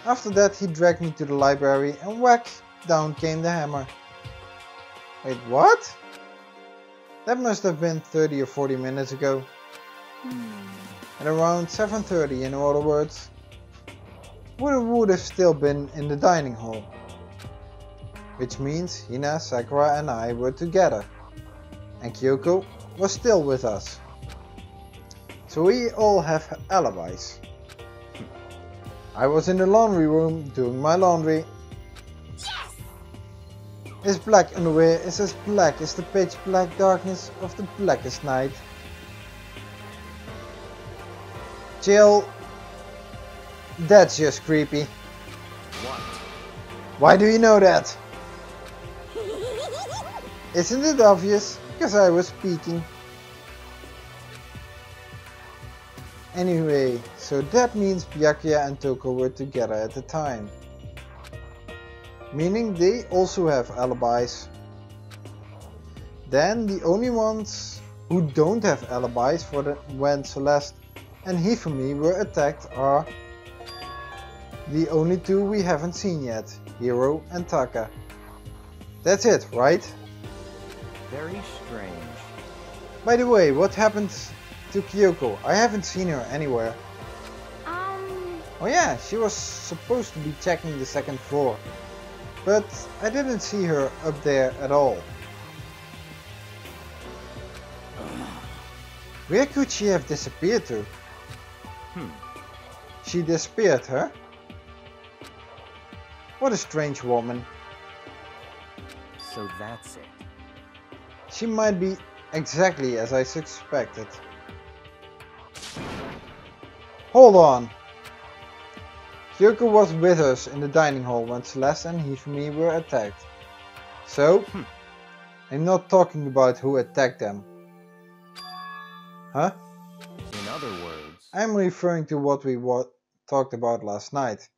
After that he dragged me to the library and whack, down came the hammer. Wait, what? That must have been 30 or 40 minutes ago. At around 7:30 in other words. Would have still been in the dining hall. Which means Hina, Sakura and I were together. And Kyoko was still with us. So we all have alibis. I was in the laundry room doing my laundry. His black underwear is as black as the pitch black darkness of the blackest night. Chill. That's just creepy. what? Why do you know that? Isn't it obvious? Because I was speaking. Anyway, so that means Byakuya and Toko were together at the time. Meaning they also have alibis. Then the only ones who don't have alibis for when Celeste and Hifumi were attacked are the only two we haven't seen yet, Hiro and Taka. That's it, right? Very strange. By the way, what happened to Kyoko? I haven't seen her anywhere. Oh yeah, she was supposed to be checking the second floor. But I didn't see her up there at all. Where could she have disappeared to? She disappeared, huh? What a strange woman. So that's it. She might be exactly as I suspected. Hold on. Kyoko was with us in the dining hall when Celeste and Hifumi were attacked. So, I'm not talking about who attacked them. Huh? In other words, I'm referring to what we talked about last night.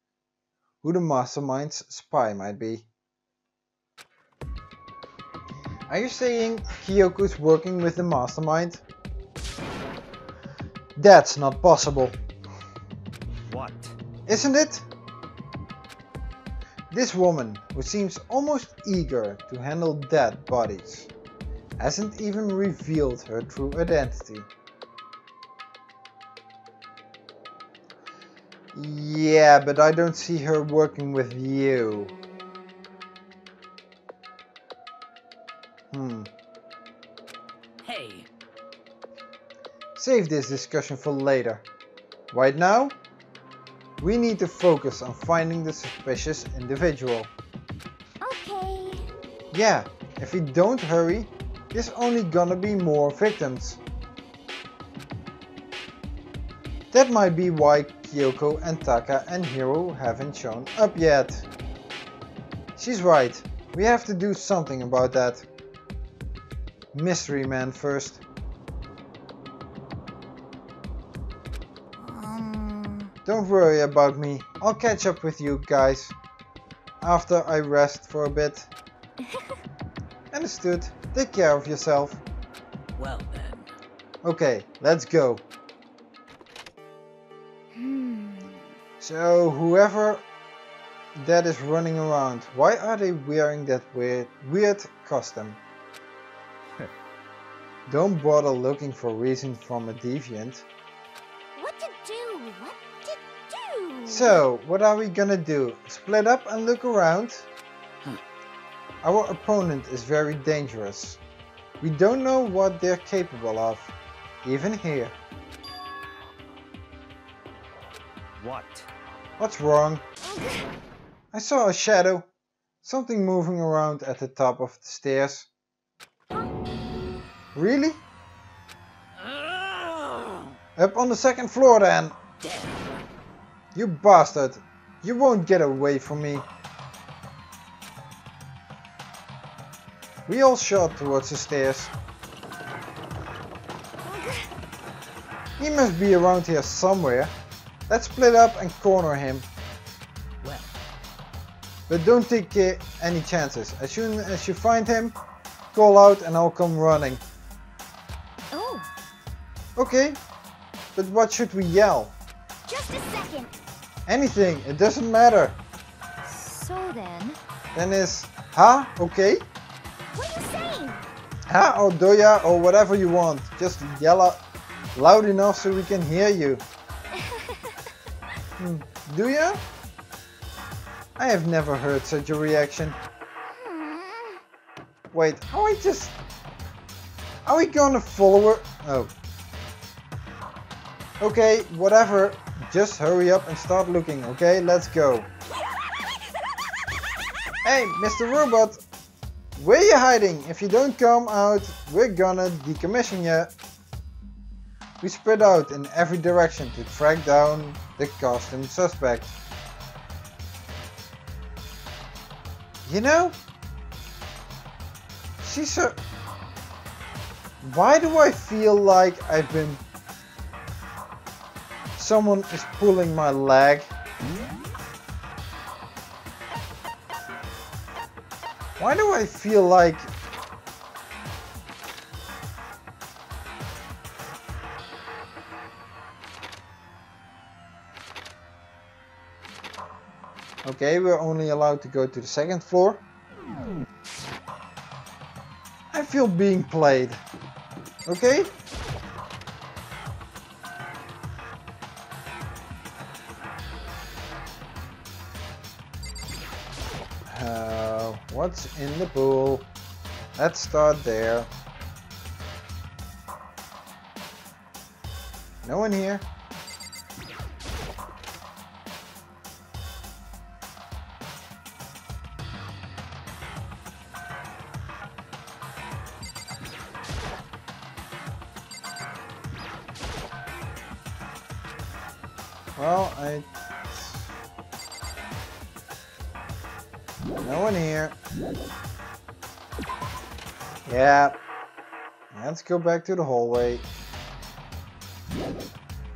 Who the mastermind's spy might be. Are you saying Kyoko's working with the mastermind? That's not possible. what? Isn't it? This woman, who seems almost eager to handle dead bodies, hasn't even revealed her true identity. Yeah, but I don't see her working with you. Hey. Save this discussion for later. Right now, we need to focus on finding the suspicious individual. Okay. Yeah, if we don't hurry, there's only gonna be more victims. That might be why Kyoko and Taka and Hiro haven't shown up yet. She's right, we have to do something about that. Mystery Man first. Don't worry about me, I'll catch up with you guys after I rest for a bit. Understood, take care of yourself. Well then. Okay, let's go. So whoever that is running around, why are they wearing that weird costume? Don't bother looking for reason from a deviant. What to do? What to do? So, what are we gonna do? Split up and look around? Our opponent is very dangerous. We don't know what they're capable of, even here. What? What's wrong? I saw a shadow. Something moving around at the top of the stairs. Really? Up on the second floor then. You bastard. You won't get away from me. We all shot towards the stairs. He must be around here somewhere. Let's split up and corner him. Well. But don't take any chances. As soon as you find him, call out and I'll come running. Oh, Okay, but what should we yell? just a second. Anything, it doesn't matter. So then, Then is ha, okay? what are you saying? Ha or doya or whatever you want. Just yell out loud enough so we can hear you. Do ya? I have never heard such a reaction. Wait, are we gonna follow her? Oh. Okay, whatever. Just hurry up and start looking, okay? Let's go. Hey, Mr. Robot! Where you hiding? If you don't come out, we're gonna decommission you. We spread out in every direction to track down the costume suspect. You know, why do I feel like someone is pulling my leg? Why do I feel like okay, we're only allowed to go to the second floor. I feel being played. Okay? What's in the pool? Let's start there. No one here. Well, no one here. Yeah. Let's go back to the hallway.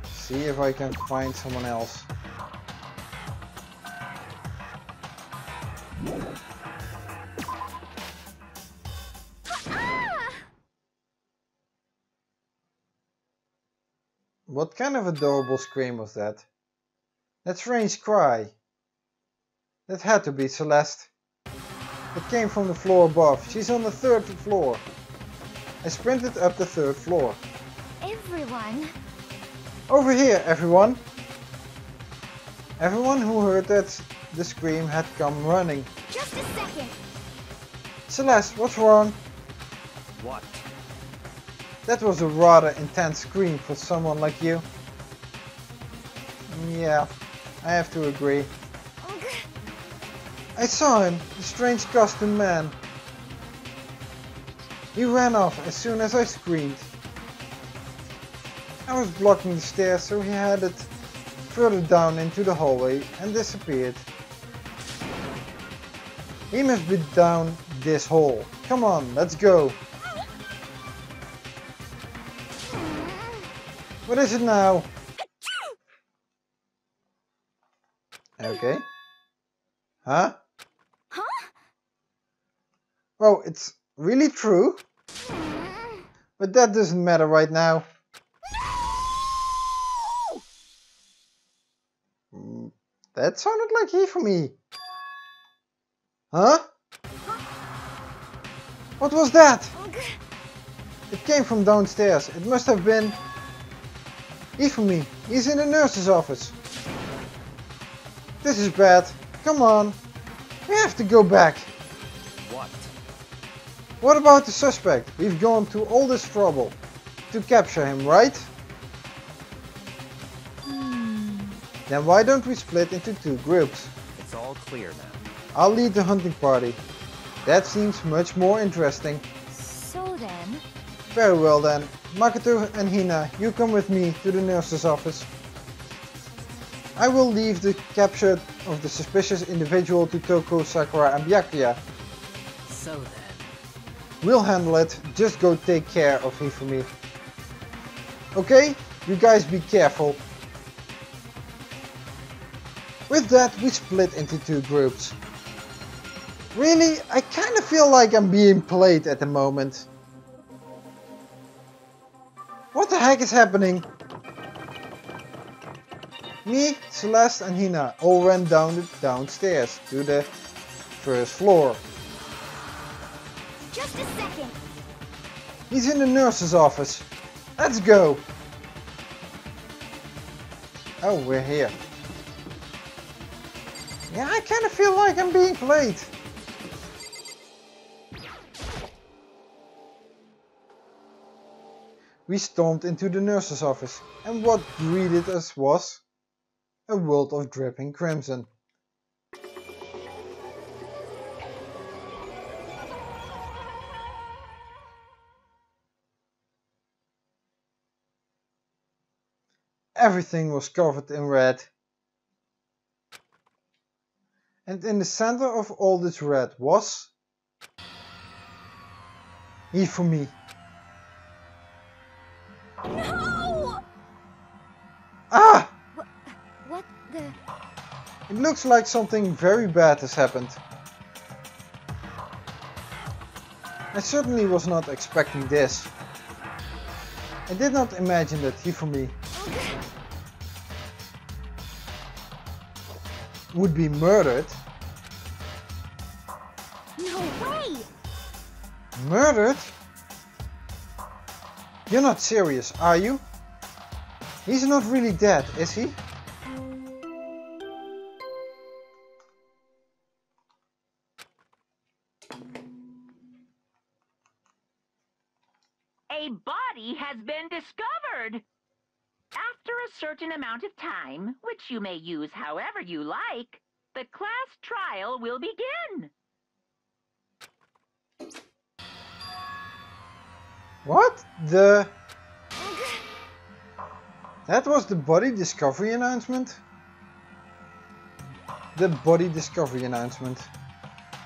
See if I can find someone else. What kind of adorable scream was that? That strange cry. That had to be Celeste. It came from the floor above. She's on the 3rd floor. I sprinted up the 3rd floor. Everyone. Over here, everyone. Everyone who heard that the scream had come running. Just a second. Celeste, what's wrong? What? That was a rather intense scream for someone like you. Yeah, I have to agree. I saw him, the strange costumed man. He ran off as soon as I screamed. I was blocking the stairs, so he headed further down into the hallway and disappeared. He must be down this hall. Come on, let's go. What is it now? Okay. Huh? Huh? Oh, it's really true? But that doesn't matter right now. That sounded like he for me. Huh? What was that? It came from downstairs. It must have been me. He's in the nurse's office. This is bad. Come on. We have to go back. What? What about the suspect? We've gone to all this trouble to capture him, right? Then why don't we split into 2 groups? It's all clear now. I'll lead the hunting party. That seems much more interesting. So then... Very well then. Makoto and Hina, you come with me to the nurse's office. I will leave the capture of the suspicious individual to Toko, Sakura and Byakuya. So then... We'll handle it, just go take care of Hifumi. Okay? You guys be careful. With that, we split into 2 groups. Really, I kind of feel like I'm being played at the moment. What the heck is happening? Me, Celeste and Hina all ran downstairs to the 1st floor. Just a second. He's in the nurse's office. Let's go. Oh, we're here. Yeah, I kind of feel like I'm being played. We stormed into the nurse's office, and what greeted us was a world of dripping crimson. Everything was covered in red. And in the center of all this red was Hifumi. No! Ah! What the... It looks like something very bad has happened. I certainly was not expecting this. I did not imagine that Hifumi would be murdered. No way! Murdered? You're not serious, are you? He's not really dead, is he? A body has been discovered. After a certain amount of time, which you may use however you like, the class trial will begin. What? That was the body discovery announcement? The body discovery announcement.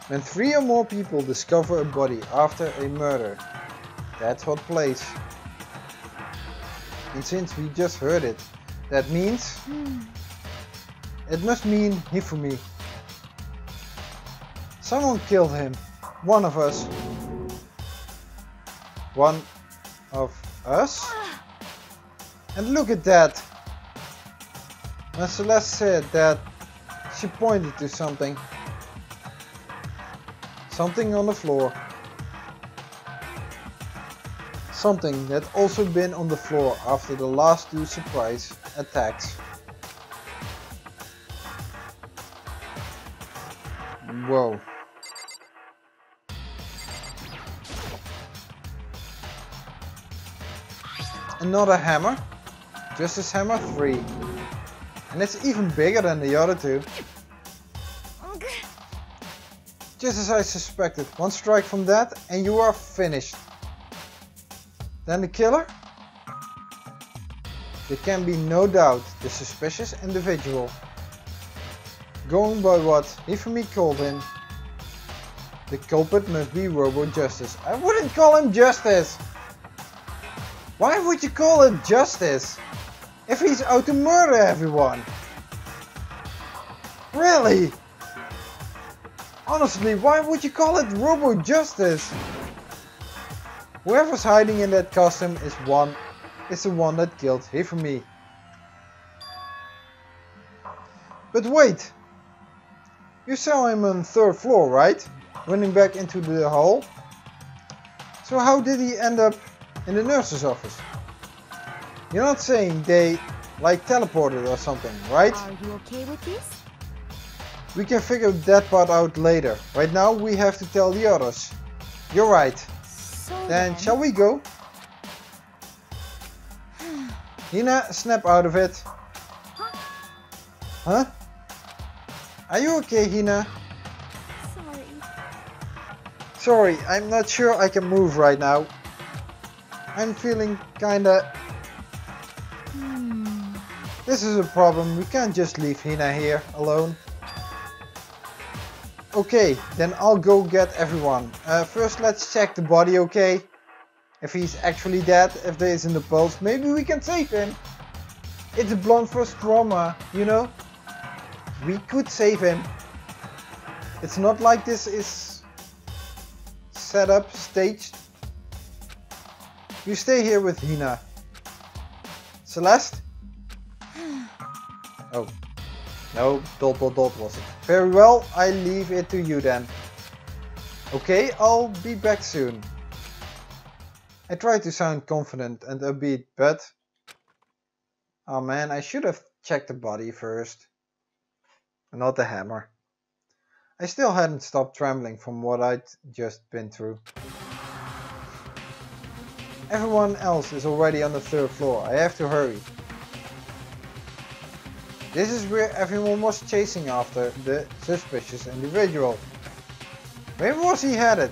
When 3 or more people discover a body after a murder. That's what plays. And since we just heard it, that means... It must mean Hifumi. Someone killed him. One of us. One of us? And look at that! When Celeste said that, she pointed to something. Something on the floor. Something that also been on the floor after the last 2 surprise attacks. Whoa. Another hammer. Justice Hammer 3. And it's even bigger than the other 2. Just as I suspected. One strike from that and you are finished. Then the killer? There can be no doubt the suspicious individual. Going by what Hifumi called him, the culprit must be Robo Justice. I wouldn't call him Justice! Why would you call it Justice? If he's out to murder everyone? Really? Honestly, why would you call it Robo Justice? Whoever's hiding in that costume is the one that killed Hifumi. But wait! You saw him on the 3rd floor, right? Running back into the hall? So how did he end up in the nurse's office? You're not saying they like teleported or something, right? Are you okay with this? We can figure that part out later. Right now we have to tell the others. You're right. So Then shall we go? Hina, snap out of it. Huh? Are you okay, Hina? Sorry. Sorry, I'm not sure I can move right now. I'm feeling kinda... This is a problem, we can't just leave Hina here alone. Okay, then I'll go get everyone. First let's check the body, okay? If he's actually dead, if there isn't a pulse, maybe we can save him. It's a blunt force trauma, you know? We could save him. It's not like this is set up, staged. You stay here with Hina. Celeste? Oh. No, ... was it. Very well, I leave it to you then. Okay, I'll be back soon. I tried to sound confident and upbeat, but... Oh man, I should have checked the body first. Not the hammer. I still hadn't stopped trembling from what I'd just been through. Everyone else is already on the 3rd floor. I have to hurry. This is where everyone was chasing after the suspicious individual. Where was he headed?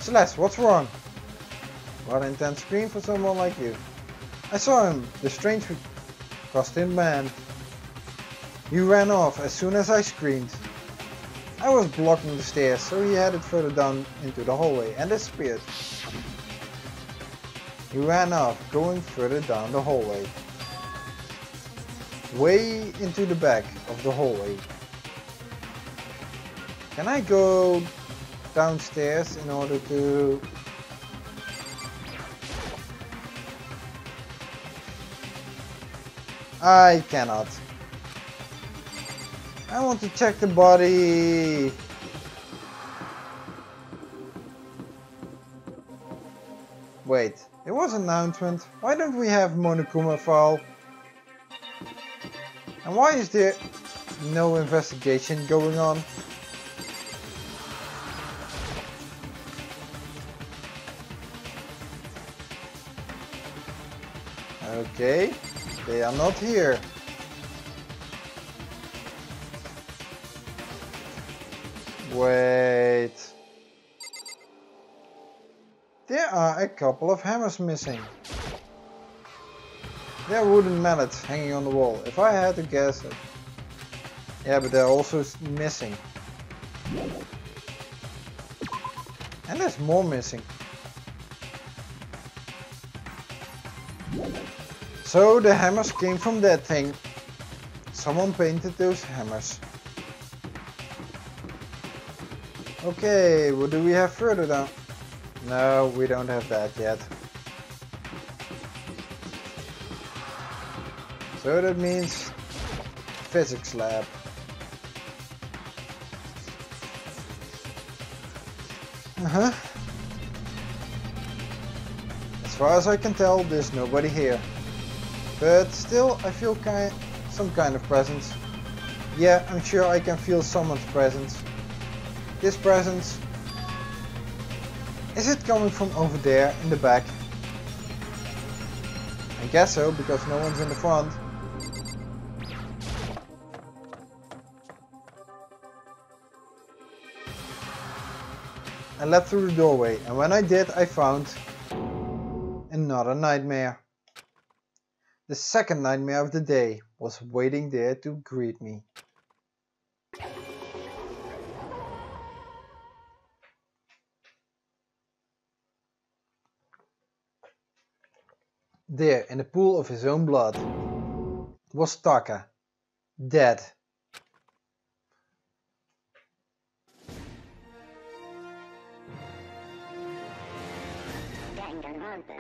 Celeste, what's wrong? What an intense scream for someone like you. I saw him, the strange costumed man. He ran off as soon as I screamed. I was blocking the stairs, so he headed further down into the hallway and disappeared. He ran off, going further down the hallway. Way into the back of the hallway. Can I go downstairs in order to... I cannot. I want to check the body. Wait, there was an announcement. Why don't we have Monokuma file? And why is there no investigation going on? Okay, they are not here. Wait. There are a couple of hammers missing. There are wooden mallets hanging on the wall. If I had to guess it. Yeah, but they're also missing. And there's more missing. So the hammers came from that thing. Someone painted those hammers. Okay, what do we have further down? No, we don't have that yet. So that means physics lab. As far as I can tell, there's nobody here. But still, I feel some kind of presence. Yeah, I'm sure I can feel someone's presence. This presence. Is it coming from over there in the back? I guess so, because no one's in the front. I leapt through the doorway, and when I did, I found another nightmare. The second nightmare of the day was waiting there to greet me. There, in the pool of his own blood, was Taka, dead. Danganronpa.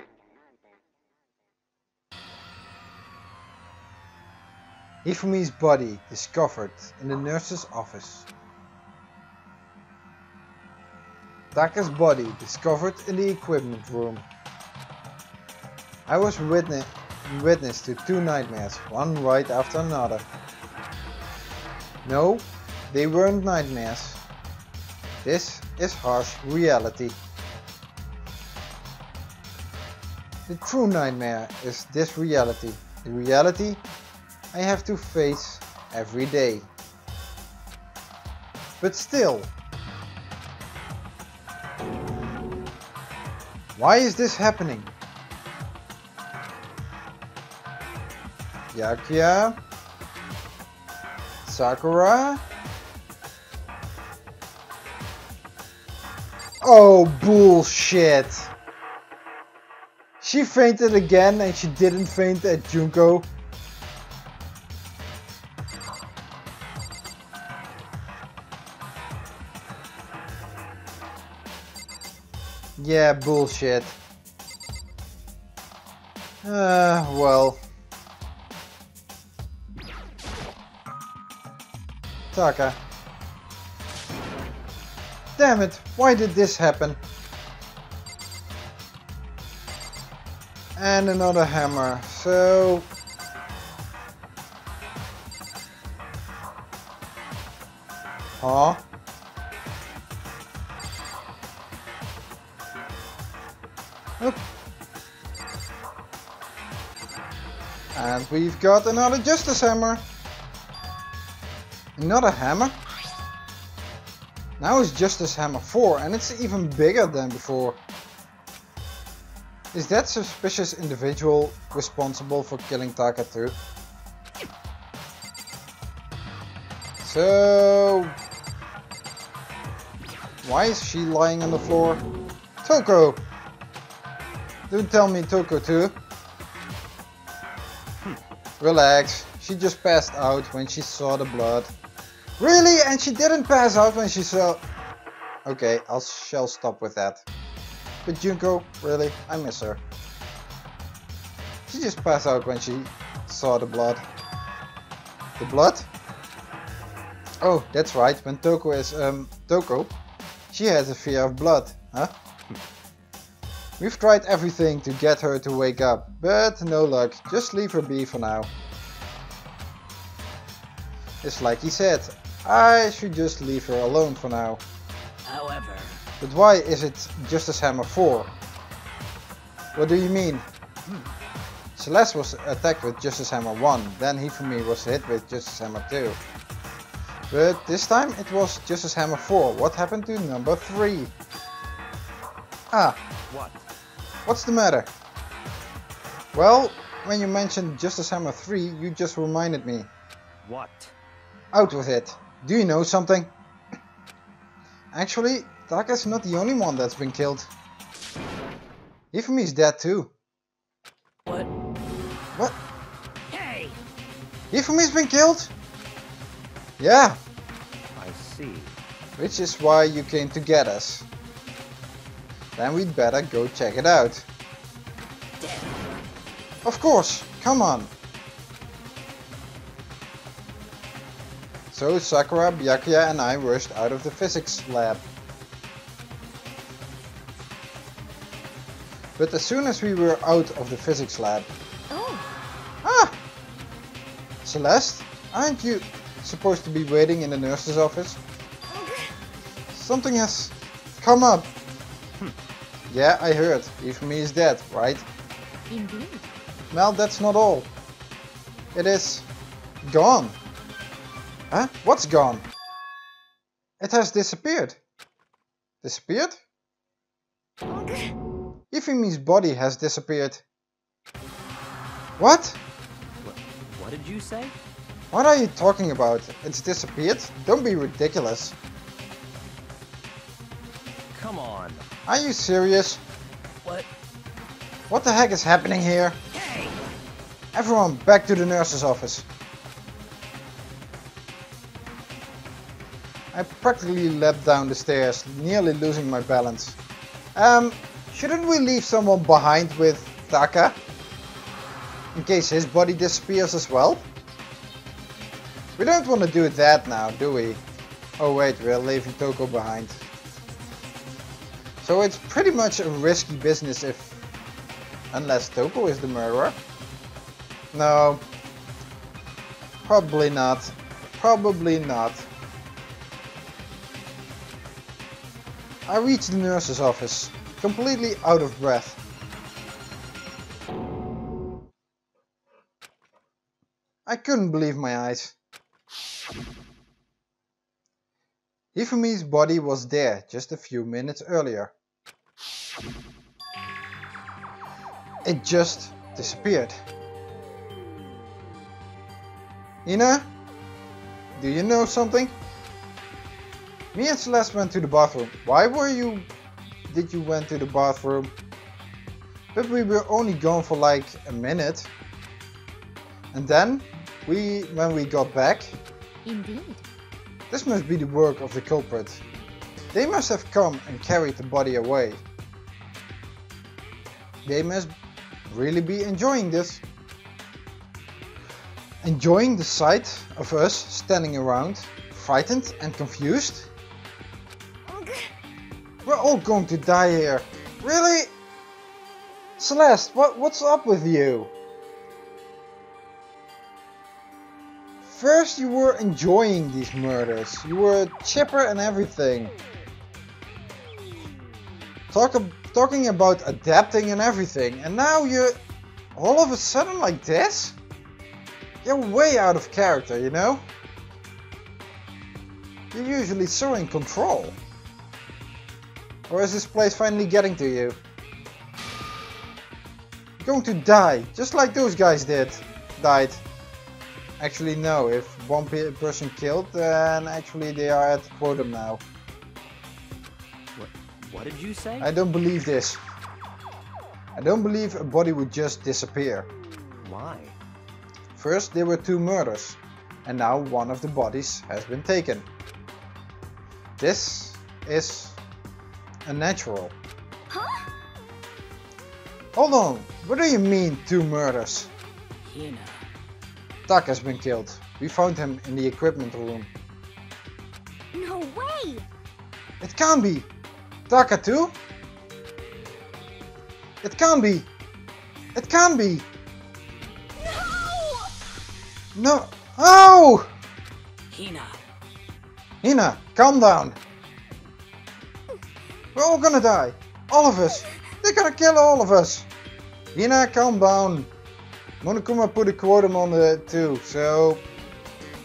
Hifumi's body discovered in the nurse's office. Taka's body discovered in the equipment room. I was witness to two nightmares, one right after another. No, they weren't nightmares. This is harsh reality. The true nightmare is this reality. The reality I have to face every day. But still, why is this happening? Yakuya? Sakura? Oh, bullshit! She fainted again and she didn't faint at Junko. Yeah, bullshit. Well. Taka. Damn it, why did this happen? And another hammer, so... Huh? Oop. And we've got another Justice Hammer. Another hammer? Now it's Justice Hammer 4 and it's even bigger than before. Is that suspicious individual responsible for killing Taka too? So... why is she lying on the floor? Toko! Don't tell me Toko too. Relax, she just passed out when she saw the blood. Really? And she didn't pass out when she saw... Okay, shall stop with that. But Junko, really? I miss her. She just passed out when she saw the blood. The blood? Oh, that's right, when Toko is, Toko, she has a fear of blood, huh? We've tried everything to get her to wake up, but no luck. Just leave her be for now. It's like he said, I should just leave her alone for now. However... But why is it Justice Hammer 4? What do you mean? Celeste was attacked with Justice Hammer 1, then Hifumi was hit with Justice Hammer 2. But this time it was Justice Hammer 4. What happened to number 3? Ah. What? What's the matter? Well, when you mentioned Justice Hammer 3, you just reminded me. What? Out with it. Do you know something? Actually, Taka's not the only one that's been killed. Hifumi's dead too. What? What? Hey! Hifumi's been killed? Yeah, I see. which is why you came to get us. Then we'd better go check it out. Of course, come on. So Sakura, Byakuya and I rushed out of the physics lab. But as soon as we were out of the physics lab... Ah! Celeste, aren't you supposed to be waiting in the nurse's office? Something has come up. Yeah, I heard. Hifumi is dead, right? Indeed. Well, that's not all. It is gone. Huh? What's gone? It has disappeared. Disappeared? Hifumi's body has disappeared. What? What did you say? What are you talking about? It's disappeared? Don't be ridiculous. Come on. Are you serious? What? What the heck is happening here? Hey! Everyone back to the nurse's office. I practically leapt down the stairs, nearly losing my balance. Shouldn't we leave someone behind with Taka? In case his body disappears as well? We don't want to do that now, do we? Oh wait, we're leaving Toko behind. So it's pretty much a risky business if... Unless Toko is the murderer. No. Probably not. Probably not. I reached the nurse's office, completely out of breath. I couldn't believe my eyes. Hifumi's body was there just a few minutes earlier. It just disappeared. Ina? Do you know something? Me and Celeste went to the bathroom. Why did you went to the bathroom? But we were only gone for like a minute. And then, when we got back... Indeed. This must be the work of the culprit. They must have come and carried the body away. They must really be enjoying this. Enjoying the sight of us standing around, frightened and confused. We're all going to die here. Really? Celeste, what's up with you? First you were enjoying these murders. You were chipper and everything. Talking about adapting and everything. And now you're all of a sudden like this? You're way out of character, you know? You're usually so in control. Or is this place finally getting to you? You're going to die, just like those guys died. Actually no, if one person killed, then actually they are at quota now. What did you say? I don't believe this. I don't believe a body would just disappear. Why? First there were 2 murders, and now one of the bodies has been taken. This is unnatural. Huh? Hold on, what do you mean 2 murders? You know. Taka's been killed. We found him in the equipment room. No way! It can't be! Taka too? It can't be! It can't be! No! Oh! Hina, calm down! We're all gonna die! All of us! They're gonna kill all of us! Hina, calm down! Monokuma put a quotum on it too, so...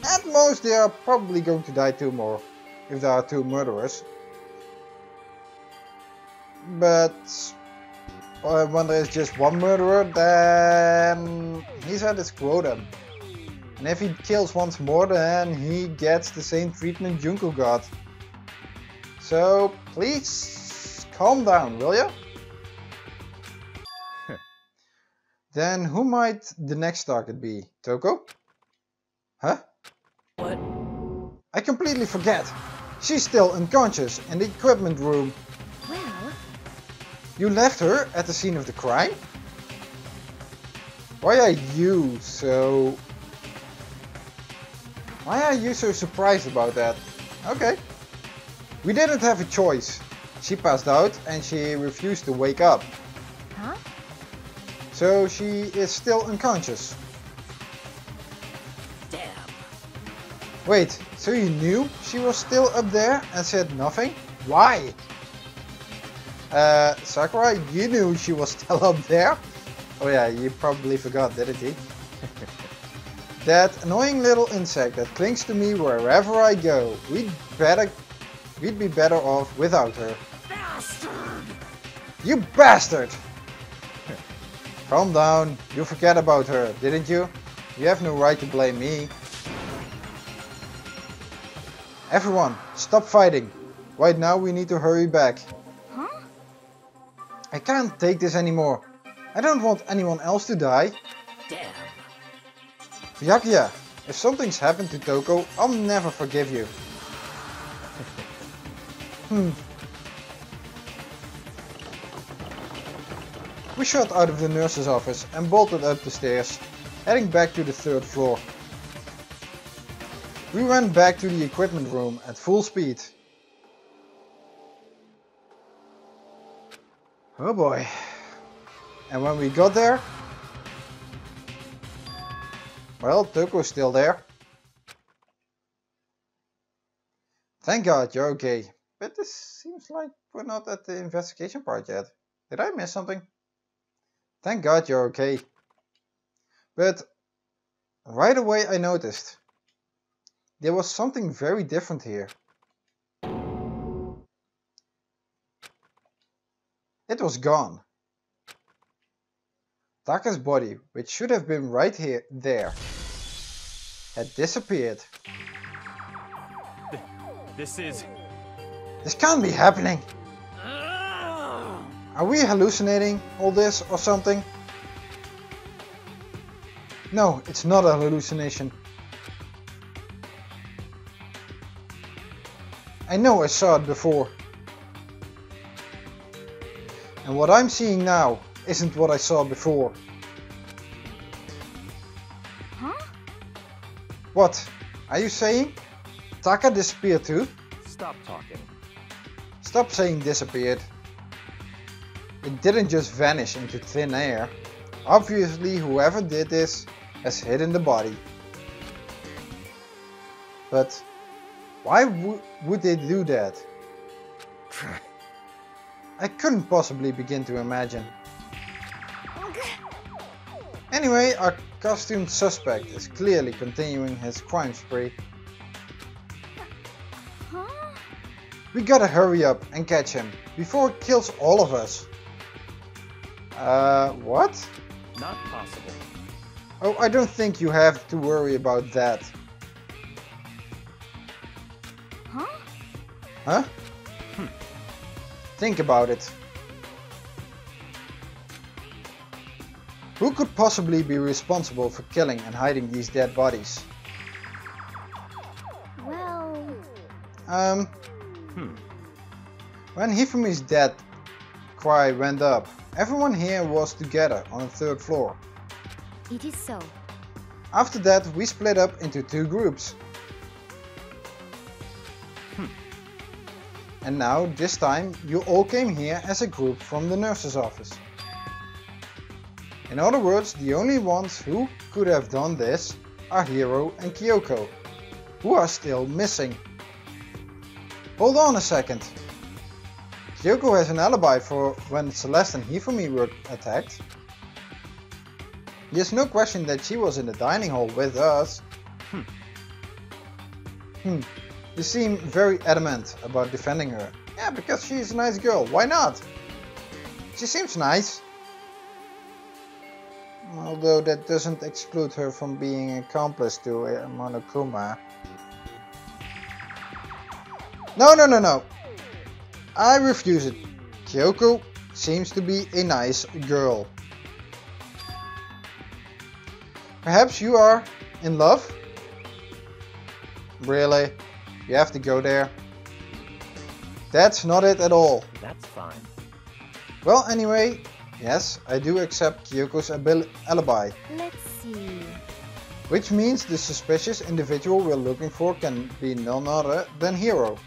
At most they are probably going to die 2 more, if there are 2 murderers. But... when there is just 1 murderer, then... he's at his quota. And if he kills once more, then he gets the same treatment Junko got. So, please calm down, will ya? Then who might the next target be? Toko? Huh? What? I completely forget. She's still unconscious in the equipment room. Well, You left her at the scene of the crime? Why are you so surprised about that? Okay. We didn't have a choice. She passed out and she refused to wake up. huh? So she is still unconscious. Damn. Wait, so you knew she was still up there and said nothing? Why? Sakura, you knew she was still up there? Oh yeah, you probably forgot, didn't you? That annoying little insect that clings to me wherever I go. We'd be better off without her. Bastard! You bastard! Calm down, you forget about her, didn't you? You have no right to blame me. Everyone, stop fighting. Right now we need to hurry back. Huh? I can't take this anymore. I don't want anyone else to die. Damn. Byakuya, if something's happened to Toko, I'll never forgive you. We shot out of the nurse's office and bolted up the stairs, heading back to the 3rd floor. We ran back to the equipment room at full speed. Oh boy. And when we got there... well, Toko's still there. Thank God you're okay. But this seems like we're not at the investigation part yet. Did I miss something? Thank God you're okay. But right away I noticed. There was something very different here. It was gone. Taka's body, which should have been right there, had disappeared. This can't be happening. Are we hallucinating all this or something? No, it's not a hallucination. I know I saw it before. And what I'm seeing now isn't what I saw before. Huh? What? Are you saying Taka disappeared too? Stop talking. Stop saying disappeared. It didn't just vanish into thin air. Obviously whoever did this has hidden the body. But why would they do that? I couldn't possibly begin to imagine. Anyway, our costumed suspect is clearly continuing his crime spree. Huh? We gotta hurry up and catch him before it kills all of us. What? Not possible. Oh, I don't think you have to worry about that. Huh? Huh? Think about it. Who could possibly be responsible for killing and hiding these dead bodies? Well... When Hifumi's death cry went up, everyone here was together on the 3rd floor. it is so. After that, we split up into 2 groups. And now, this time, you all came here as a group from the nurse's office. In other words, the only ones who could have done this are Hiro and Kyoko, who are still missing. Hold on a second. Kyoko has an alibi for when Celeste and Hifumi were attacked. There's no question that she was in the dining hall with us. You seem very adamant about defending her. Yeah, because she's a nice girl. Why not? She seems nice. Although that doesn't exclude her from being an accomplice to Monokuma. No. I refuse it. Kyoko seems to be a nice girl. Perhaps you are in love? Really? You have to go there? That's not it at all. That's fine. Well, anyway, yes, I do accept Kyoko's alibi. Let's see. Which means the suspicious individual we're looking for can be none other than Hiro.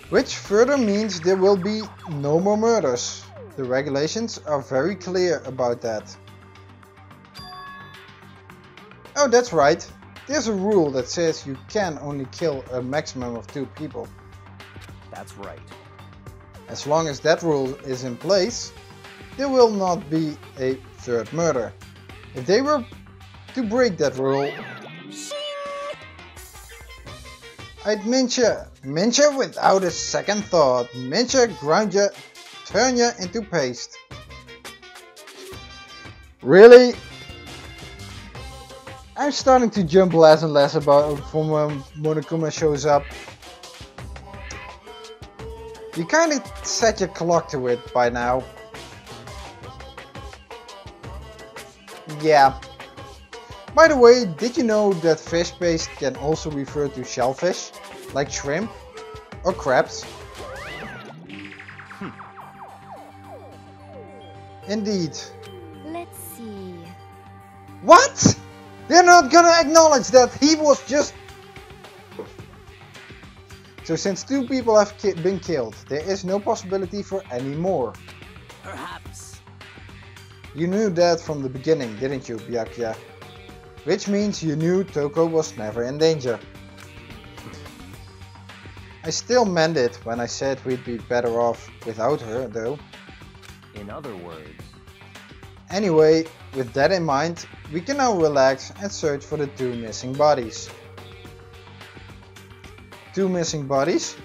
Which further means there will be no more murders. The regulations are very clear about that. Oh, that's right. There's a rule that says you can only kill a maximum of 2 people. That's right. As long as that rule is in place, there will not be a 3rd murder. If they were to break that rule, I'd mince ya without a second thought. Mince ya, ground ya, turn ya into paste. Really? I'm starting to jump less and less about from when Monokuma shows up. You kinda set your clock to it by now. Yeah. By the way, did you know that fish paste can also refer to shellfish, like shrimp or crabs? Indeed. Let's see. What? They're not gonna acknowledge that he was just... So since 2 people have been killed, there is no possibility for any more. Perhaps. You knew that from the beginning, didn't you, Byakuya? Which means you knew Toko was never in danger. I still meant it when I said we'd be better off without her, though. In other words. Anyway, with that in mind, we can now relax and search for the 2 missing bodies. 2 missing bodies?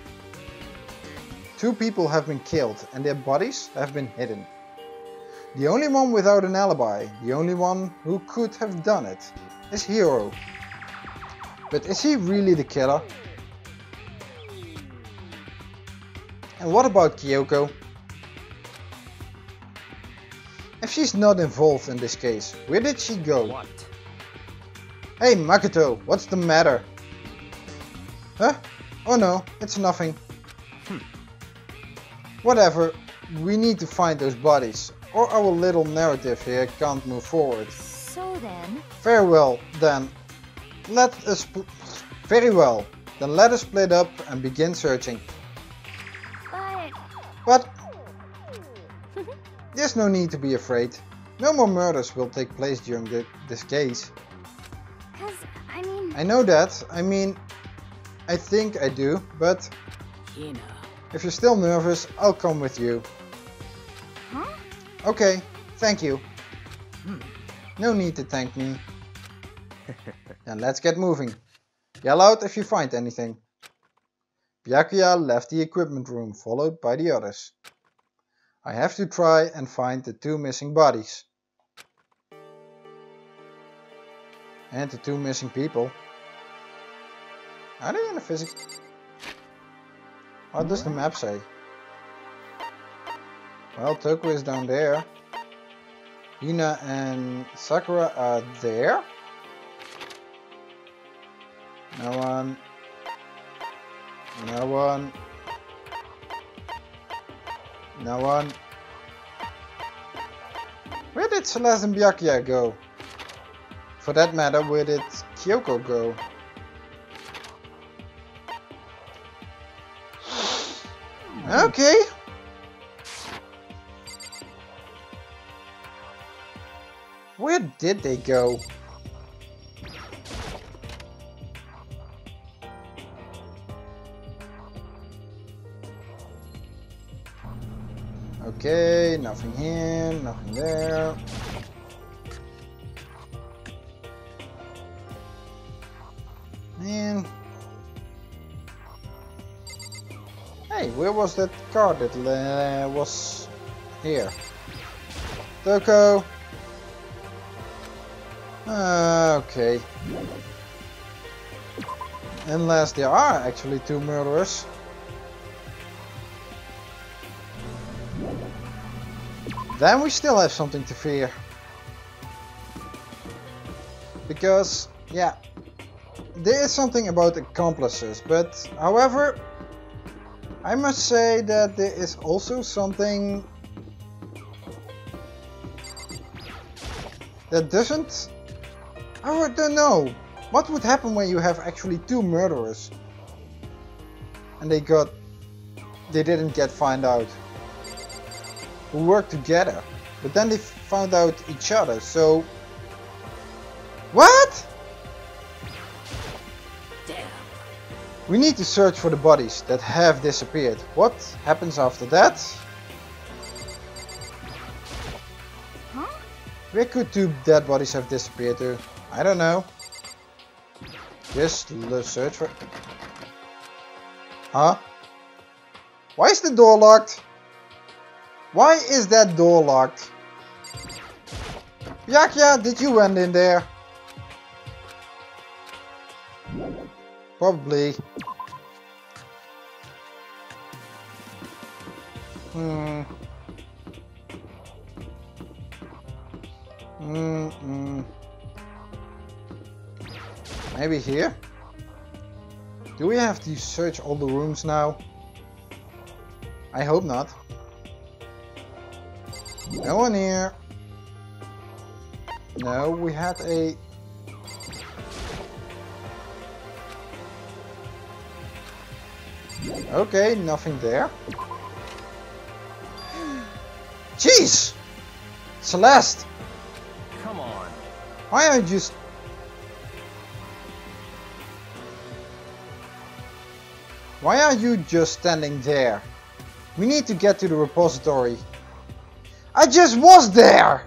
2 people have been killed and their bodies have been hidden. The only one without an alibi, the only one who could have done it, is Hiro. But is he really the killer? And what about Kyoko? If she's not involved in this case, where did she go? What? Hey Makoto, what's the matter? Huh? Oh no, it's nothing. Whatever, we need to find those bodies, or our little narrative here can't move forward. So then... Very well, then let us split up and begin searching. But there's no need to be afraid. No more murders will take place during this case. I know that. I think I do, but if you're still nervous, I'll come with you. Huh? Okay, thank you. No need to thank me. Then let's get moving. Yell out if you find anything. Byakuya left the equipment room, followed by the others. I have to try and find the 2 missing bodies. And the 2 missing people. Are they in the physics? What does the map say? Well, Toko is down there. Hina and Sakura are there. No one. No one. No one. Where did Celeste and Byakuya go? For that matter, where did Kyoko go? Okay. Where did they go? Okay, nothing here, nothing there. And hey, where was that car that was here? Toko. Okay. Unless there are actually two murderers. Then we still have something to fear. Because, yeah, there is something about accomplices, but however, I must say that there is also something that doesn't... I don't know. What would happen when you have actually two murderers? And they didn't get found out. Who worked together. But then they found out each other, so... What? Damn. We need to search for the bodies that have disappeared. What happens after that? Huh? Where could two dead bodies have disappeared to? I don't know. Just search for... Huh? Why is the door locked? Why is that door locked? Yakya, did you went in there? Probably. Maybe here? Do we have to search all the rooms now? I hope not. No one here. No, we had a... Okay, nothing there. Jeez! Celeste! Come on. Why are you just... Why are you just standing there? We need to get to the repository. I just was there!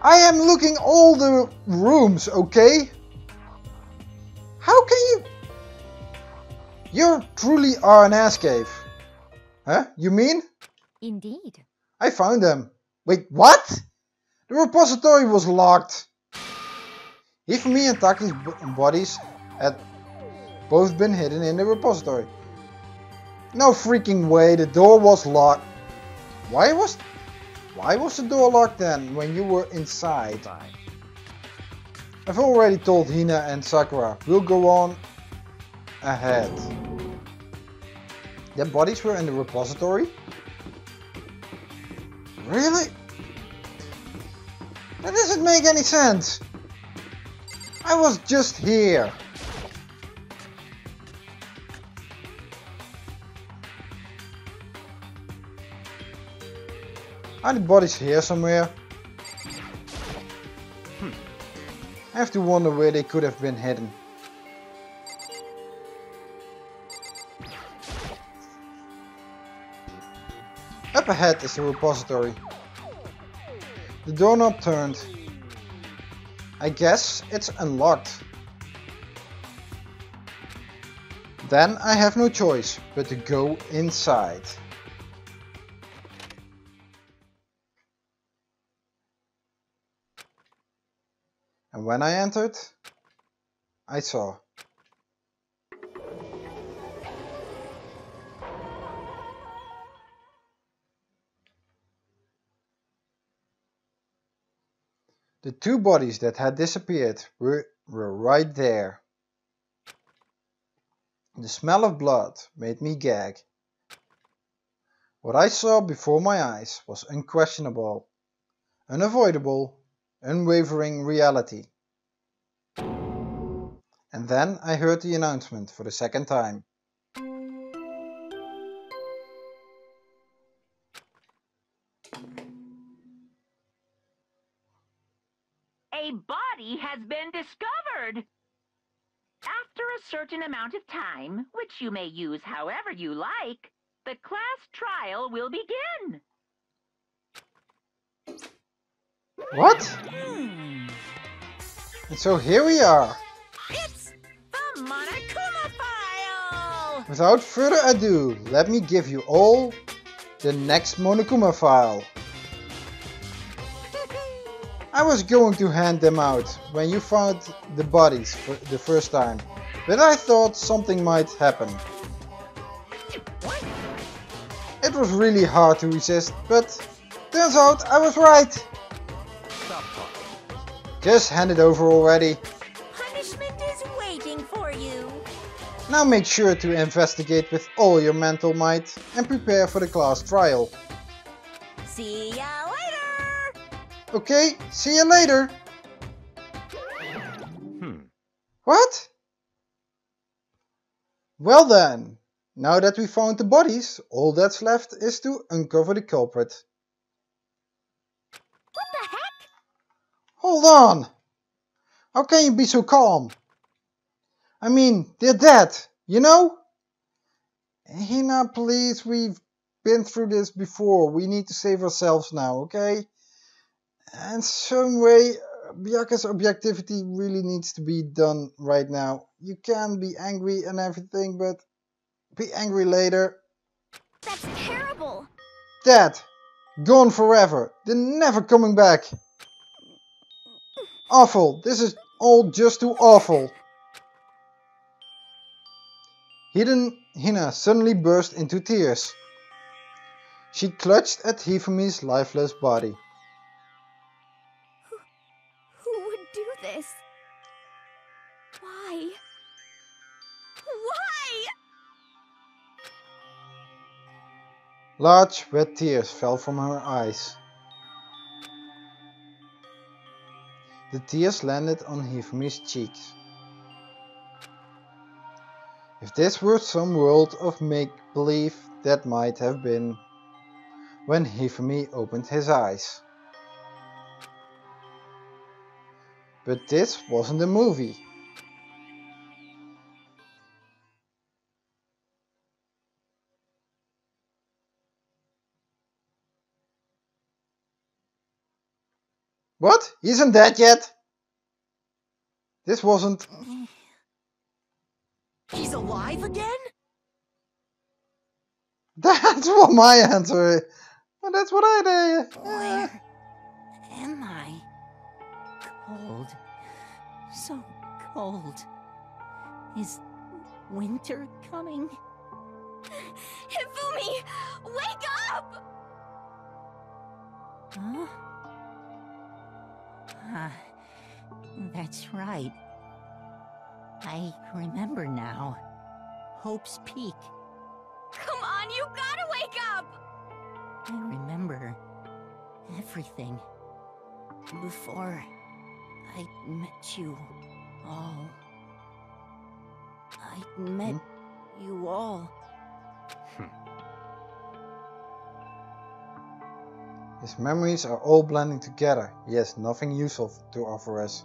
I am looking all the rooms, okay? How can you... You truly are an ass cave. Huh? You mean? Indeed. I found them. Wait, what? The repository was locked. Even and Taka's bodies had both been hidden in the repository. No freaking way, the door was locked. Why was the door locked then, when you were inside? Bye. I've already told Hina and Sakura. We'll go on ahead. Their bodies were in the repository? Really? That doesn't make any sense. I was just here. Are the bodies here somewhere? I have to wonder where they could have been hidden. Up ahead is the repository. The doorknob turned. I guess it's unlocked. Then I have no choice but to go inside. And when I entered, I saw. The two bodies that had disappeared were right there. The smell of blood made me gag. What I saw before my eyes was unquestionable, unavoidable, unwavering reality. And then I heard the announcement for the second time. A body has been discovered. After a certain amount of time, which you may use however you like, the class trial will begin. What? And so here we are. It's the Monokuma file! Without further ado, let me give you all the next Monokuma file. I was going to hand them out when you found the bodies for the first time, but I thought something might happen. It was really hard to resist, but turns out I was right. Stop talking. Just hand it over already. Punishment is waiting for you. Now make sure to investigate with all your mental might and prepare for the class trial. See ya later! Okay, see you later. Hmm. What? Well then, now that we found the bodies, all that's left is to uncover the culprit. What the heck? Hold on! How can you be so calm? I mean, they're dead, you know? Hina, please, we've been through this before. We need to save ourselves now, okay? And some way, Byaku's objectivity really needs to be done right now. You can be angry and everything, but be angry later. That's terrible. Dead. Gone forever. They're never coming back. Awful. This is all just too awful. Hina suddenly burst into tears. She clutched at Hifumi's lifeless body. Who would do this? Why? Why? Large wet tears fell from her eyes. The tears landed on Hifumi's cheeks. If this were some world of make-believe, that might have been when Hifumi opened his eyes. But this wasn't a movie. What? He isn't dead yet? This wasn't... He's alive again? That's what my answer is. Well, that's what I did. Where am I? Cold. So cold. Is winter coming? Hifumi, wake up! Huh? That's right. I remember now. Hope's Peak. Come on, you gotta wake up! I remember everything. Before I met you all. I met you all. His memories are all blending together. He has nothing useful to offer us.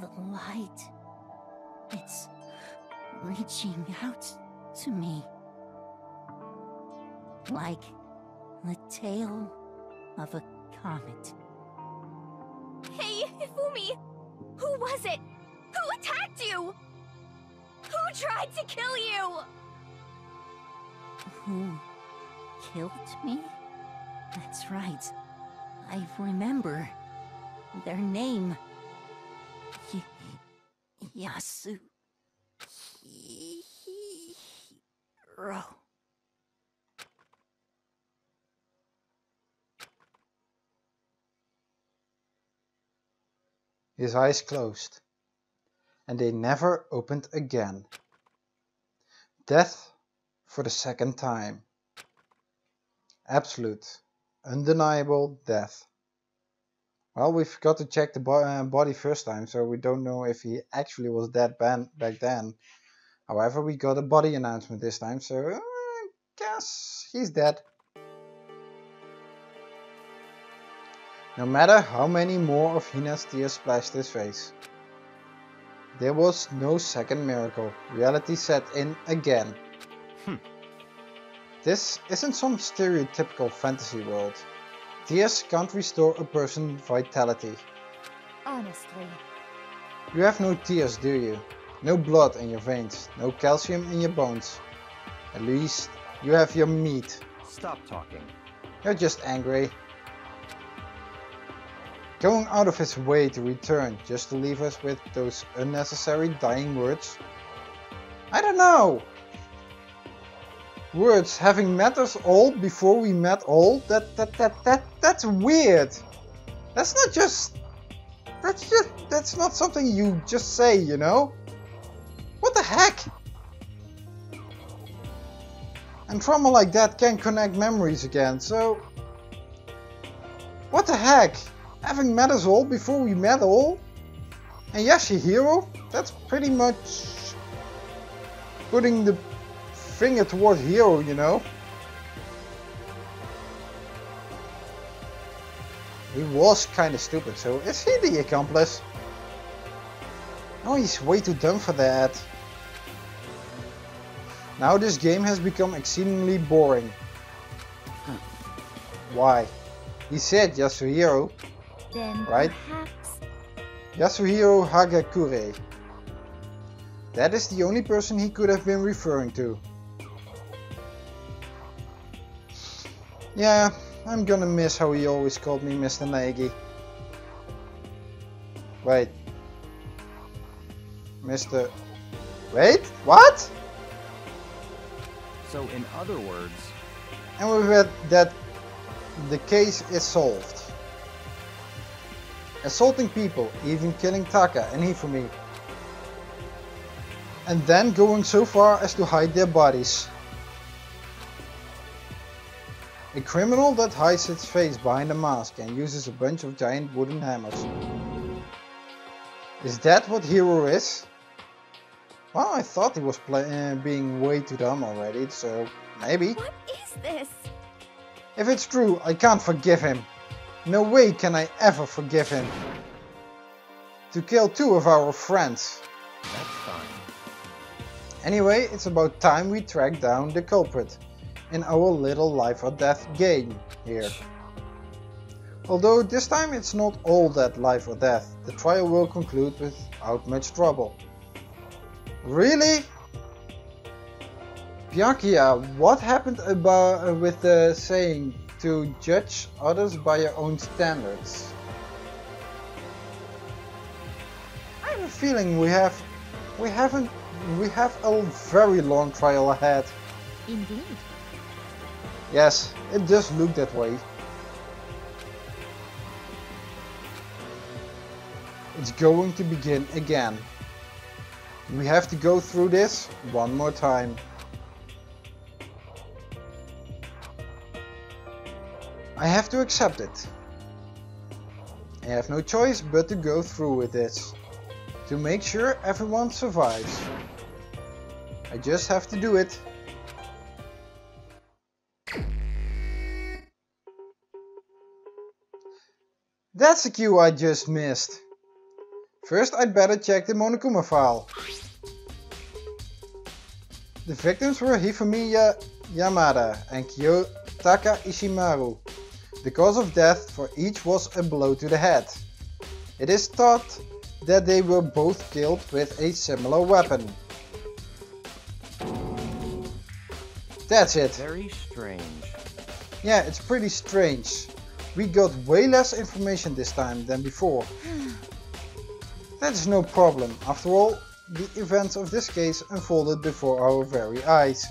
The light. It's reaching out to me. Like the tail of a comet. Hey, Hifumi! Who was it? Who attacked you? Who tried to kill you? Who killed me? That's right. I remember their name. Yasu. Hiro. His eyes closed, and they never opened again. Death for the second time. Absolute, undeniable death. Well, we forgot to check the body first time, so we don't know if he actually was dead back then. However, we got a body announcement this time, so I guess he's dead. No matter how many more of Hina's tears splashed his face. There was no second miracle. Reality set in again. This isn't some stereotypical fantasy world. Tears can't restore a person's vitality. Honestly. You have no tears, do you? No blood in your veins, no calcium in your bones. At least you have your meat. Stop talking. You're just angry. Going out of his way to return just to leave us with those unnecessary dying words? I don't know! Words having met us all before we met all? That's weird! That's not something you just say, you know? What the heck? And trauma like that can connect memories again, so... What the heck? Having met us all before we met all? And Yashihiro? That's pretty much... putting the finger toward Hiro, you know? He was kinda stupid, so is he the accomplice? Oh, he's way too dumb for that. Now this game has become exceedingly boring. Why? He said Yasuhiro, Then right? perhaps... Yasuhiro Hagakure. That is the only person he could have been referring to. Yeah, I'm gonna miss how he always called me Mr. Nagi. Wait. Mr. Wait? What? So in other words... And we read that the case is solved. Assaulting people, even killing Taka and Hifumi. And then going so far as to hide their bodies. A criminal that hides its face behind a mask and uses a bunch of giant wooden hammers. Is that what Hiro is? Well, I thought he was being way too dumb already, so maybe. What is this? If it's true, I can't forgive him. No way can I ever forgive him. To kill two of our friends. That's fine. Anyway, it's about time we track down the culprit in our little life or death game here. Although this time it's not all that life or death, the trial will conclude without much trouble. Really? Byakuya, what happened with the saying to judge others by your own standards? I have a feeling we have a very long trial ahead. Indeed. Yes, it does look that way. It's going to begin again. We have to go through this one more time. I have to accept it. I have no choice but to go through with this. To make sure everyone survives. I just have to do it. That's a cue I just missed. First I'd better check the Monokuma file. The victims were Hifumi Yamada and Taka Ishimaru. The cause of death for each was a blow to the head. It is thought that they were both killed with a similar weapon. That's it. Very strange. Yeah, it's pretty strange. We got way less information this time than before. That is no problem. After all, the events of this case unfolded before our very eyes.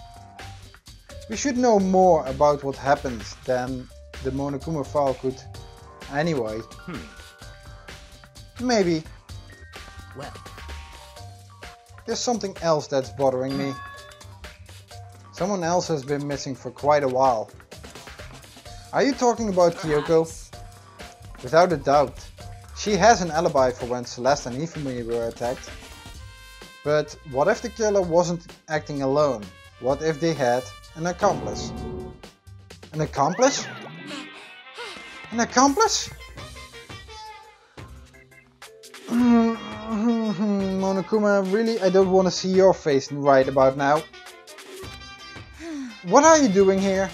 We should know more about what happened than the Monokuma file could anyway. Maybe. Well, There's something else that's bothering me. Someone else has been missing for quite a while. Are you talking about Kyoko? Without a doubt. She has an alibi for when Celeste and Hifumi were attacked. But what if the killer wasn't acting alone? What if they had an accomplice? An accomplice? An accomplice? Monokuma, really, I don't want to see your face right about now. What are you doing here?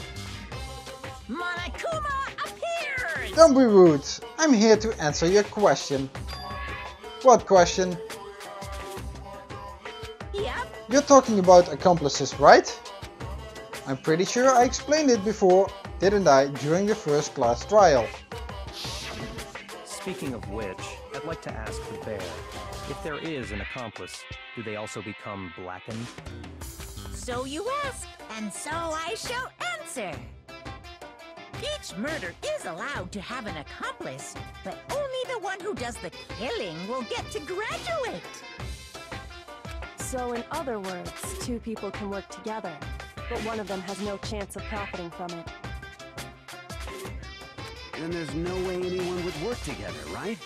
Monokuma appears! Don't be rude. I'm here to answer your question. What question? Yep. You're talking about accomplices, right? I'm pretty sure I explained it before, didn't I, during the first class trial? Speaking of which, I'd like to ask the bear, if there is an accomplice, do they also become blackened? So you ask, and so I shall answer. Each murder is allowed to have an accomplice, but only the one who does the killing will get to graduate. So in other words, two people can work together, but one of them has no chance of profiting from it. Then there's no way anyone would work together, right?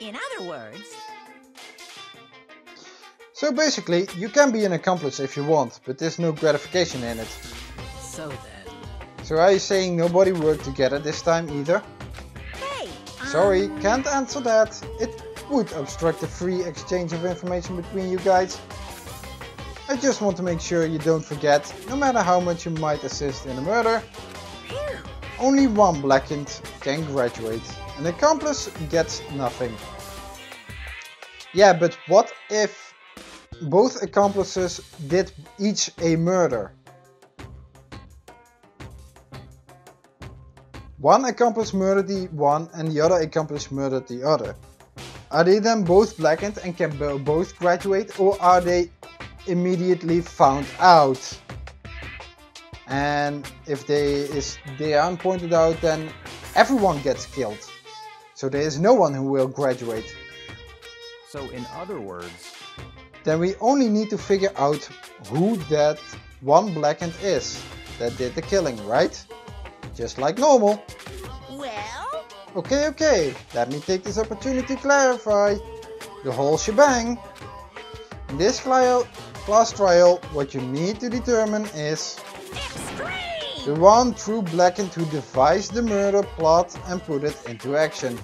In other words, So basically, you can be an accomplice if you want, but there's no gratification in it. so then. So are you saying nobody worked together this time either? Hey! Sorry, can't answer that. It would obstruct the free exchange of information between you guys. I just want to make sure you don't forget, no matter how much you might assist in a murder, only one blackened can graduate. An accomplice gets nothing. Yeah, but what if both accomplices did each a murder? One accomplice murdered the one and the other accomplice murdered the other. Are they then both blackened and can both graduate, or are they immediately found out? And if they aren't pointed out, then everyone gets killed. So there is no one who will graduate. So in other words, Then we only need to figure out who that one blackened is that did the killing, right? Just like normal. Well, Okay, let me take this opportunity to clarify the whole shebang. In this class trial, what you need to determine is extreme! the one true blackened who devised the murder plot and put it into action.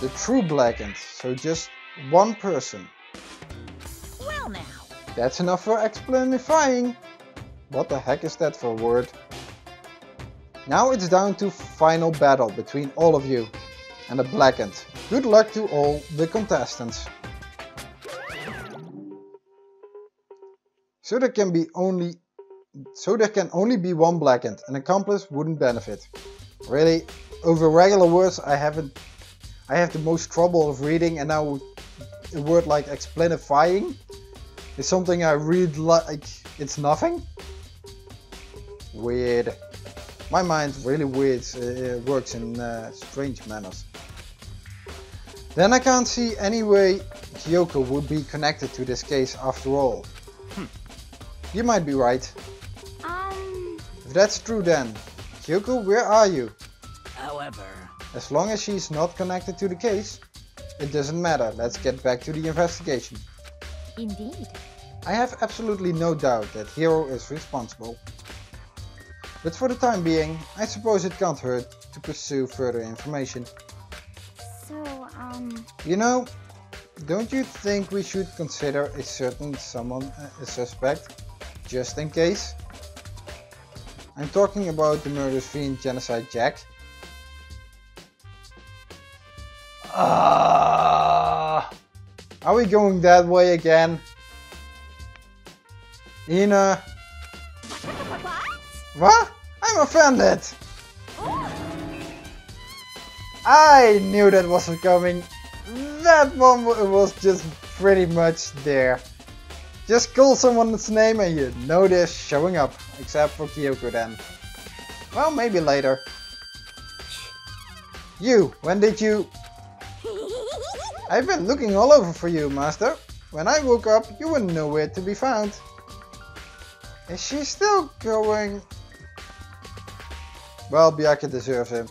The true blackened, so just one person. Well now, That's enough for explanifying. What the heck is that for a word? Now it's down to final battle between all of you and the blackened. Good luck to all the contestants. So there can only be one blackened. An accomplice wouldn't benefit. Really, over regular words I have the most trouble of reading, and now a word like explanifying is something I read like it's nothing. Weird. My mind really weird, works in strange manners. Then I can't see any way Kyoko would be connected to this case after all. You might be right. If that's true then, Kyoko, where are you? however, As long as she's not connected to the case, it doesn't matter. Let's get back to the investigation. Indeed. I have absolutely no doubt that Hiro is responsible. But for the time being, I suppose it can't hurt to pursue further information. So, You know, don't you think we should consider a certain someone a suspect, just in case? I'm talking about the murderous fiend Genocide Jack. Are we going that way again? Ina? What? I'm offended! I knew that wasn't coming. That one was just pretty much there. Just call someone's name and you know they're showing up. Except for Kyoko then. Well, maybe later. You, when did you... I've been looking all over for you, Master. When I woke up, you were nowhere to be found. Is she still going? Well, Byakuya deserves him.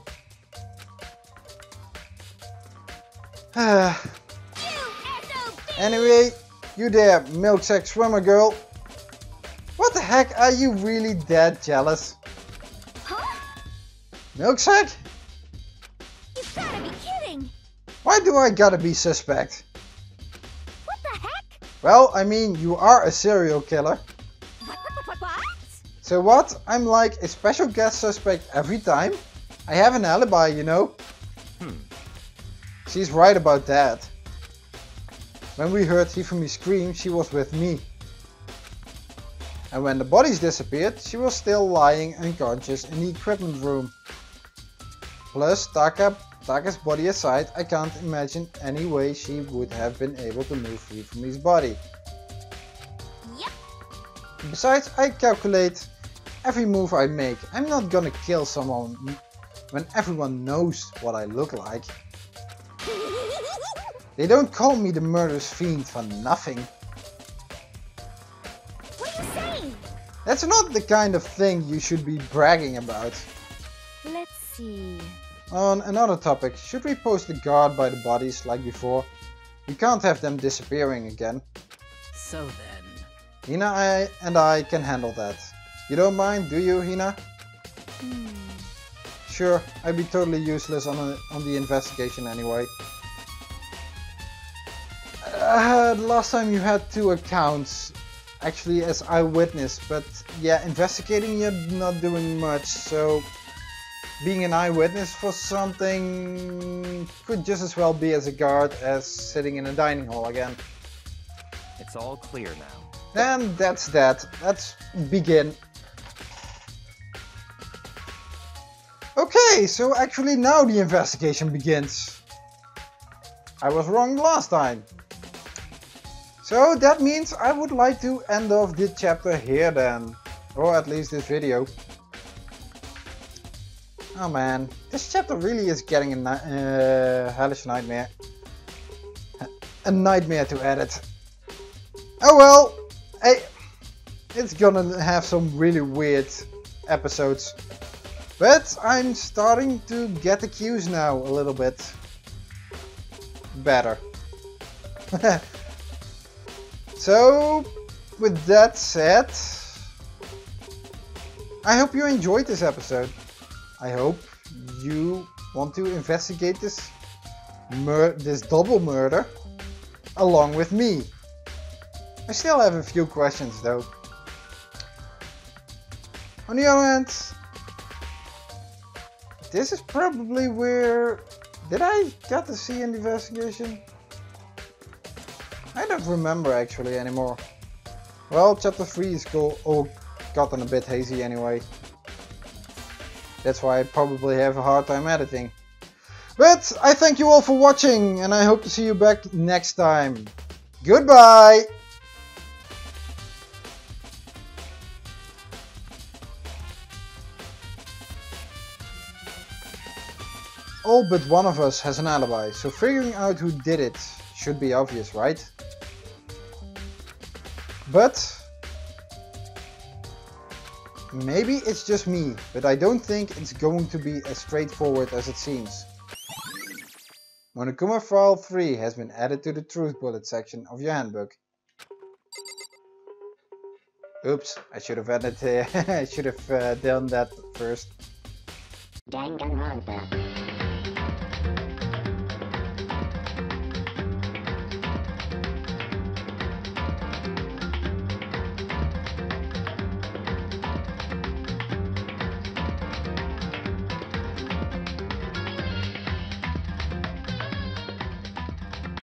Anyway, you there, milksack swimmer girl. What the heck, are you really that jealous? huh? Milksack? You've gotta be kidding! Why do I gotta be suspect? What the heck? Well, I mean, you are a serial killer. What? So what? I'm like a special guest suspect every time? I have an alibi, you know? She's right about that. When we heard Hifumi scream, she was with me. And when the bodies disappeared, she was still lying unconscious in the equipment room. Plus, Taka's body aside, I can't imagine any way she would have been able to move Hifumi's body. Yep. Besides, I calculate every move I make. I'm not gonna kill someone when everyone knows what I look like. They don't call me the murderous fiend for nothing. What are you saying? That's not the kind of thing you should be bragging about. Let's see. On another topic, should we post a guard by the bodies like before? We can't have them disappearing again. So then... Hina and I can handle that. You don't mind, do you, Hina? Sure, I'd be totally useless on the investigation anyway. Last time you had 2 accounts, actually as eyewitness, but yeah, investigating you're not doing much, so being an eyewitness for something could just as well be as a guard as sitting in a dining hall again. It's all clear now. And that's that. Let's begin. Okay, so actually now the investigation begins. I was wrong last time. So that means I would like to end off this chapter here then. Or at least this video. Oh man, this chapter really is getting a hellish nightmare. A nightmare to edit. Oh well, hey, it's gonna have some really weird episodes. But I'm starting to get the cues now a little bit better. So, with that said, I hope you enjoyed this episode. I hope you want to investigate this double murder along with me. I still have a few questions though. On the other hand, this is probably where... Did I get to see an investigation? I don't remember actually anymore. Well, chapter 3 is all gotten a bit hazy anyway. That's why I probably have a hard time editing. But I thank you all for watching and I hope to see you back next time. Goodbye! All but one of us has an alibi, so figuring out who did it should be obvious, right? But maybe it's just me, but I don't think it's going to be as straightforward as it seems. Monokuma File 3 has been added to the truth bullet section of your handbook. Oops, I should have added I should have done that first. Danganronpa.